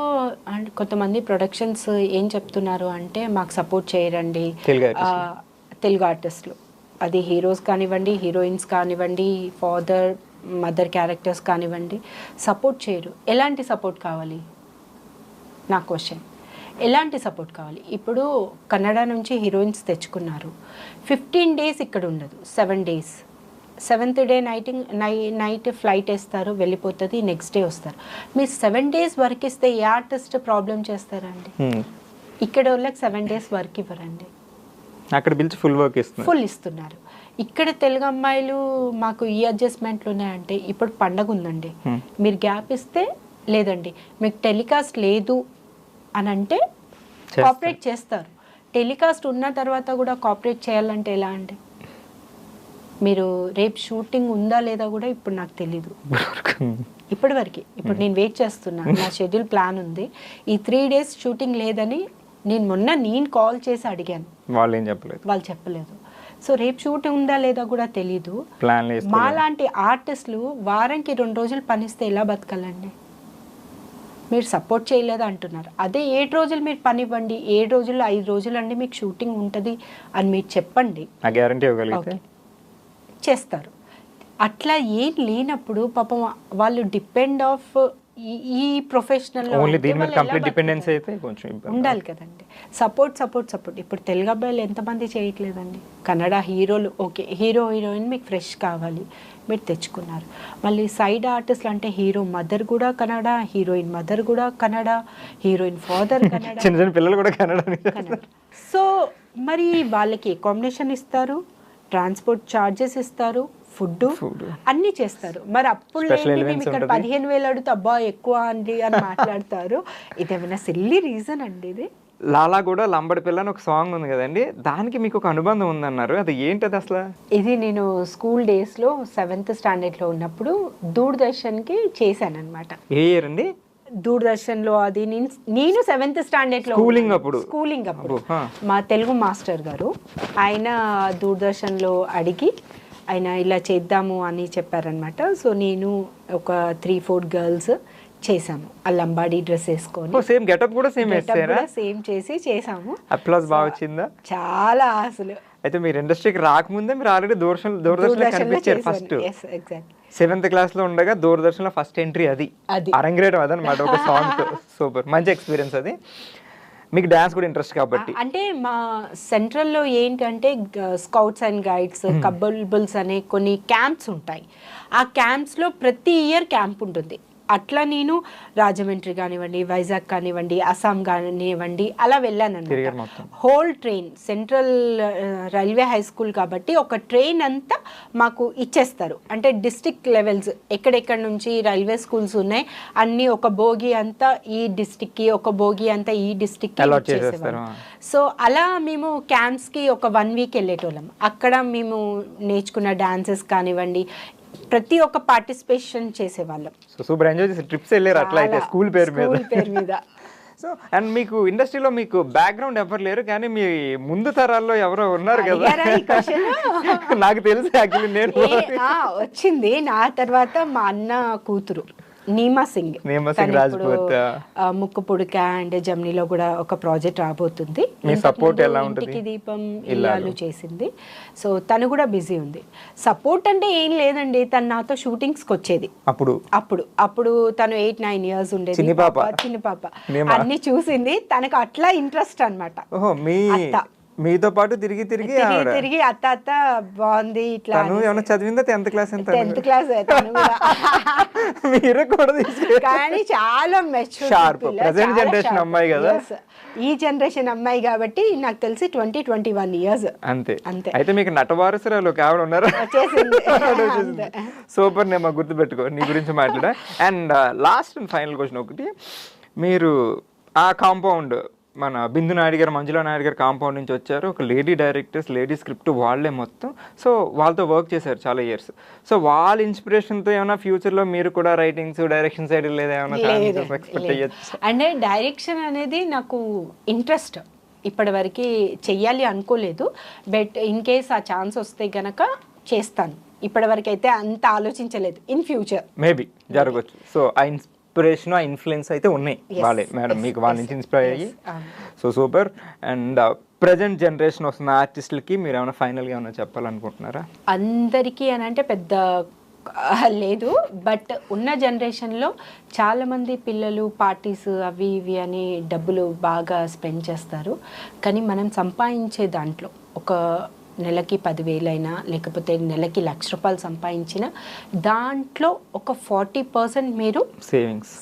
కొంతమంది ప్రొడక్షన్స్ ఏం చెప్తున్నారు అంటే మాకు సపోర్ట్ చేయరండి తెలుగు ఆర్టిస్టులు. అది హీరోస్ కానివ్వండి, హీరోయిన్స్ కానివ్వండి, ఫాదర్ మదర్ క్యారెక్టర్స్ కానివ్వండి, సపోర్ట్ చేయరు. ఎలాంటి సపోర్ట్ కావాలి నా క్వశ్చన్. ఎలాంటి సపోర్ట్ కావాలి? ఇప్పుడు కన్నడ నుంచి హీరోయిన్స్ తెచ్చుకున్నారు, 15 days ఇక్కడ ఉండదు, 7 days. 7th day night flight వేస్తారు, వెళ్ళిపోతుంది, నెక్స్ట్ డే వస్తారు. మీరు 7 days వర్క్ ఇస్తే ఏ ఆర్టిస్ట్ ప్రాబ్లం చేస్తారండి? ఇక్కడ వాళ్ళకి 7 days వర్క్ ఇవ్వరండి, అక్కడ పిలిచి ఫుల్ ఇస్తున్నారు. ఇక్కడ తెలుగు అమ్మాయిలు మాకు ఈ అడ్జస్ట్మెంట్లు ఉన్నాయంటే, ఇప్పుడు పండగ ఉందండి, మీరు గ్యాప్ ఇస్తే లేదండి, మీకు టెలికాస్ట్ లేదు అని అంటే కోఆపరేట్ చేస్తారు. టెలికాస్ట్ ఉన్న తర్వాత కూడా కోఆపరేట్ చేయాలంటే ఎలా అండి? మీరు రేపు షూటింగ్ ఉందా లేదా కూడా ఇప్పుడు నాకు తెలీదు, ఇప్పటివరకు. ఇప్పుడు నేను వెయిట్ చేస్తున్నాను, నా షెడ్యూల్ ప్లాన్ ఉంది, ఈ 3 days షూటింగ్ లేదని నేను కాల్ చేసి అడిగాను, వాళ్ళు చెప్పలేదు. సో రేపు షూటింగ్ ఉందా లేదా కూడా తెలీదు. మాలాంటి ఆర్టిస్టులు వారానికి 2 రోజులు పనిస్తే ఎలా బతకాలండి? మీరు సపోర్ట్ చేయలేదు అంటున్నారు. అదే 7 రోజులు మీరు పని ఇవ్వండి, 7 రోజులు 5 రోజులు అండి మీకు షూటింగ్ ఉంటుంది అని మీరు చెప్పండి, చేస్తారు. అట్లా ఏం లేనప్పుడు పాపం వాళ్ళు డిపెండ్ ఆఫ్ ఈ ప్రొఫెషనల్ ఉండాలి కదండి. సపోర్ట్. ఇప్పుడు తెలుగు అబ్బాయిలు ఎంతమంది చేయట్లేదండి? కన్నడ హీరోలు ఓకే, హీరో హీరోయిన్ మీకు ఫ్రెష్ కావాలి, మీరు తెచ్చుకున్నారు. మళ్ళీ సైడ్ ఆర్టిస్ట్లు అంటే హీరో మదర్ కూడా కన్నడ, హీరోయిన్ మదర్ కూడా కన్నడ, హీరోయిన్ ఫాదర్ కన్నడ, చిన్న పిల్లలు కూడా కన్నడ. సో మరి వాళ్ళకి అకామిడేషన్ ఇస్తారు, ట్రాన్స్పోర్ట్ ఛార్జెస్ ఇస్తారు, ఫుడ్ అన్ని చేస్తారు. మరి అప్పుడు ఇక్కడ 15,000 అడుగుతా అబ్బా ఎక్కువ అండి అని మాట్లాడతారు. ఇదేమైనా సిల్లీ రీజన్ అండి ఇది? లాలా కూడా లంబడి పిల్ల అని ఒక సాంగ్ ఉంది కదండి, దానికి మీకు ఒక అనుబంధం ఉందన్నారు, అది ఏంటది అసలు? ఇది నేను స్కూల్ డేస్లో 7th standard లో ఉన్నప్పుడు దూరదర్శన్కి చేశాను అనమాట. ఏ ఇయర్ అండి? దూరదర్శన్లో అది నేను 7th standard లో స్కూలింగ్ అప్పుడు మా తెలుగు మాస్టర్ గారు ఆయన దూరదర్శన్లో అడిగి ఆయన ఇలా చేద్దాము అని చెప్పారనమాట. సో నేను ఒక 3-4 గర్ల్స్ చేసాము, ఆ లంబాడీ డ్రెస్ వేసుకొని సేమ్ గెటప్ కూడా సేమ్ చేసాము. అప్లాస్ బాగా వచ్చిందా? చాలా అసలు. అయితే మీరు ఇండస్ట్రీకి రాకముందే మీరు ఆల్రెడీ దూరదర్శన్ కనిపించారు ఫస్ట్. 7th class లో ఉండగా దూరదర్శన్ లో ఫస్ట్ ఎంట్రీ అది అరంగేయడం అదనమాట ఒక సాంగ్ తో. సూపర్, మంచి ఎక్స్పీరియన్స్ అది. మీకు డాన్స్ కూడా ఇంట్రెస్ట్ కాబట్టి. అంటే మా సెంట్రల్లో ఏంటంటే స్కౌట్స్ అండ్ గైడ్స్, కబుల్బుల్స్ అనే కొన్ని క్యాంప్స్ ఉంటాయి. ఆ క్యాంప్స్లో ప్రతి ఇయర్ క్యాంప్ ఉంటుంది. అట్లా నేను రాజమండ్రి కానివ్వండి, వైజాగ్ కానివ్వండి, అస్సాం కానివ్వండి అలా వెళ్ళాను అనమాట. Whole train, central railway high school కాబట్టి ఒక ట్రైన్ అంతా మాకు ఇచ్చేస్తారు. అంటే డిస్ట్రిక్ట్ లెవెల్స్ ఎక్కడెక్కడ నుంచి రైల్వే స్కూల్స్ ఉన్నాయి అన్నీ, ఒక బోగి అంతా ఈ డిస్ట్రిక్ట్కి, ఒక బోగి అంతా ఈ డిస్ట్రిక్ట్కి ఇచ్చేసేవారు. సో అలా మేము క్యాంప్స్కి ఒక 1 week వెళ్ళేటోళ్ళం. అక్కడ మేము నేర్చుకున్న డాన్సెస్ కానివ్వండి, ప్రతి ఒక్క పార్టిసిపేషన్ చేసేవాళ్ళం. సూపర్ ఎంజాయ్ చేసి ట్రిప్స్ వెళ్ళారు అట్లా అయితే స్కూల్ పేరు మీద. సో అండ్ మీకు ఇండస్ట్రీలో మీకు బ్యాక్గ్రౌండ్ ఎవరు లేరు, కానీ మీ ముందు తరాల్లో ఎవరో ఉన్నారు కదా? నాకు తెలుసు యాక్చువల్లీ. నేను వచ్చింది నా తర్వాత మా అన్న కూతురు నీమా సింగ్ రాజ్పూత్, ముక్కు పుడక అండ్ జమ్నీలో కూడా ఒక ప్రాజెక్ట్ రాబోతుంది. ఇంటికి దీపం ఇల్లాలు చేసింది. సో తను కూడా బిజీ ఉంది. సపోర్ట్ అంటే ఏం లేదండి, తను నాతో షూటింగ్స్కి వచ్చేది. అప్పుడు తను 8-9 years ఉండేది, చిన్న పాప అన్ని చూసింది. తనకు అట్లా ఇంట్రెస్ట్ అనమాట. మీతో పాటు తిరిగి అత్త బాగుంది ఇట్లా. చదివిందా 10th class? 10th class. మీరు కూడా కానీ చాలా మెచ్యూర్ జనరేషన్ అమ్మాయి కదా, ఈ జనరేషన్ అమ్మాయి కాబట్టి నాకు తెలిసి 20-21 years అంతే. అయితే మీకు నటవారసురాలు ఆవిడ ఉన్నారు. సూపర్, నేను గుర్తుపెట్టుకో నీ గురించి మాట్లాడా. And last and final question ఒకటి, మీరు ఆ కాంపౌండ్ మన బిందు నాయుడు గారు, మంజులా నాయుడు గారు కాంపౌండ్ నుంచి వచ్చారు. ఒక లేడీ డైరెక్టర్స్, లేడీ స్క్రిప్ట్ వాళ్ళే మొత్తం. సో వాళ్ళతో వర్క్ చేశారు చాలా ఇయర్స్. సో వాళ్ళ ఇన్స్పిరేషన్తో ఏమైనా ఫ్యూచర్లో మీరు కూడా రైటింగ్స్, డైరెక్షన్ సైడ్ లేదా ఏమైనా ఎక్స్పెక్ట్ అయ్యొచ్చు? అంటే డైరెక్షన్ అనేది నాకు ఇంట్రెస్ట్, ఇప్పటివరకు చెయ్యాలి అనుకోలేదు. బట్ ఇన్ కేస్ ఆ ఛాన్స్ వస్తే గనక చేస్తాను. ఇప్పటివరకు అయితే అంత ఆలోచించలేదు. ఇన్ ఫ్యూచర్ మేబీ జరగవచ్చు. సో ఆ ఇన్స్పిరేషన్, ఆ ఇన్ఫ్లుయెన్స్ అయితే ఉన్నాయి వాళ్ళే మేడం, మీకు వాళ్ళ నుంచి ఇన్స్పైర్ అయ్యి. So super. And present generation వస్తున్న ఆర్టిస్టులకి మీరు ఏమైనా ఫైనల్గా ఏమైనా చెప్పాలనుకుంటున్నారా? అందరికీ అని అంటే పెద్ద లేదు, బట్ ఉన్న జనరేషన్లో చాలామంది పిల్లలు పార్టీస్ అవి ఇవి అని డబ్బులు బాగా స్పెండ్ చేస్తారు. కానీ మనం సంపాదించే దాంట్లో ఒక నెలకి 10,000 అయినా లేకపోతే నెలకి ₹1,00,000 సంపాదించిన దాంట్లో ఒక 40% మీరు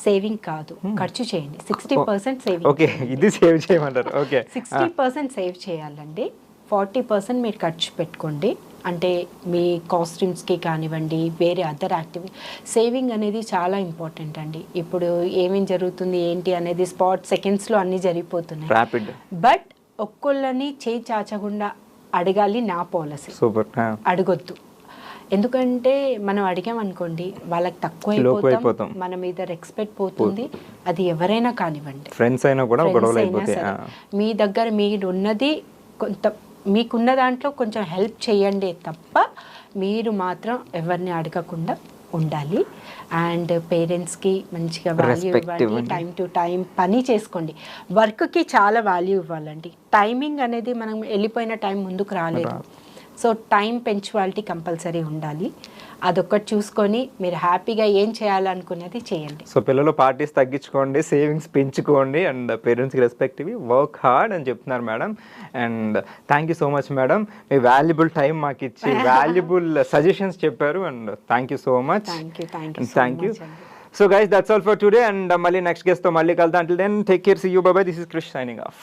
సేవింగ్ కాదు ఖర్చు చేయండి. 60% సేవింగ్. ఓకే, ఇది సేవ్ చేయమంటారు. ఓకే, 60% సేవ్ చేయాలండి. 40% మీరు ఖర్చు పెట్టుకోండి. అంటే మీ కాస్ట్యూమ్స్కి కానివ్వండి, వేరే అదర్ యాక్టివిటీ. సేవింగ్ అనేది చాలా ఇంపార్టెంట్ అండి. ఇప్పుడు ఏమేం జరుగుతుంది ఏంటి అనేది స్పాట్ సెకండ్స్లో అన్నీ జరిగిపోతున్నాయి. ర్యాపిడ్. బట్ ఒక్కొళ్ళని చేయి చాచకుండా అడగాలి నా పాలసీ. సూపర్. అడగొద్దు. ఎందుకంటే మనం అడిగామనుకోండి వాళ్ళకి తక్కువ అయిపోతాం, మన మీద రెస్పెక్ట్ పోతుంది. అది ఎవరైనా కానివ్వండి, ఫ్రెండ్స్ అయినా కూడా గొడవలు అయిపోతాయి. మీ దగ్గర మీరు ఉన్నది కొంత, మీకున్న దాంట్లో కొంచెం హెల్ప్ చేయండి తప్ప మీరు మాత్రం ఎవరిని అడగకుండా ఉండాలి. అండ్ పేరెంట్స్కి మంచిగా వాల్యూ ఇవ్వండి. టైం టు టైం పని చేసుకోండి. వర్క్కి చాలా వాల్యూ ఇవ్వాలండి. టైమింగ్ అనేది మనం వెళ్ళిపోయిన టైం ముందుకు రాలేదు. సో టైం పంక్చువాలిటీ కంపల్సరీ ఉండాలి. అదొక్కటి చూసుకొని మీరు హ్యాపీగా ఏం చేయాలనుకునేది చేయండి. సో పిల్లలు పార్టీస్ తగ్గించుకోండి, సేవింగ్స్ పెంచుకోండి, అండ్ పేరెంట్స్కి రెస్పెక్ట్ ఇవి, వర్క్ హార్డ్ అని చెప్తున్నారు madam. And thank you so much madam, మీ వాల్యుబుల్ టైం మాకు ఇచ్చి వాల్యుబుల్ సజెషన్స్ చెప్పారు. And thank you so much. Thank you. So guys, that's all for today. And మళ్ళీ నెక్స్ట్ గెస్ట్తో మళ్ళీ కలుద్దాం. Until then take care, see you, bye bye. This is Krish signing of.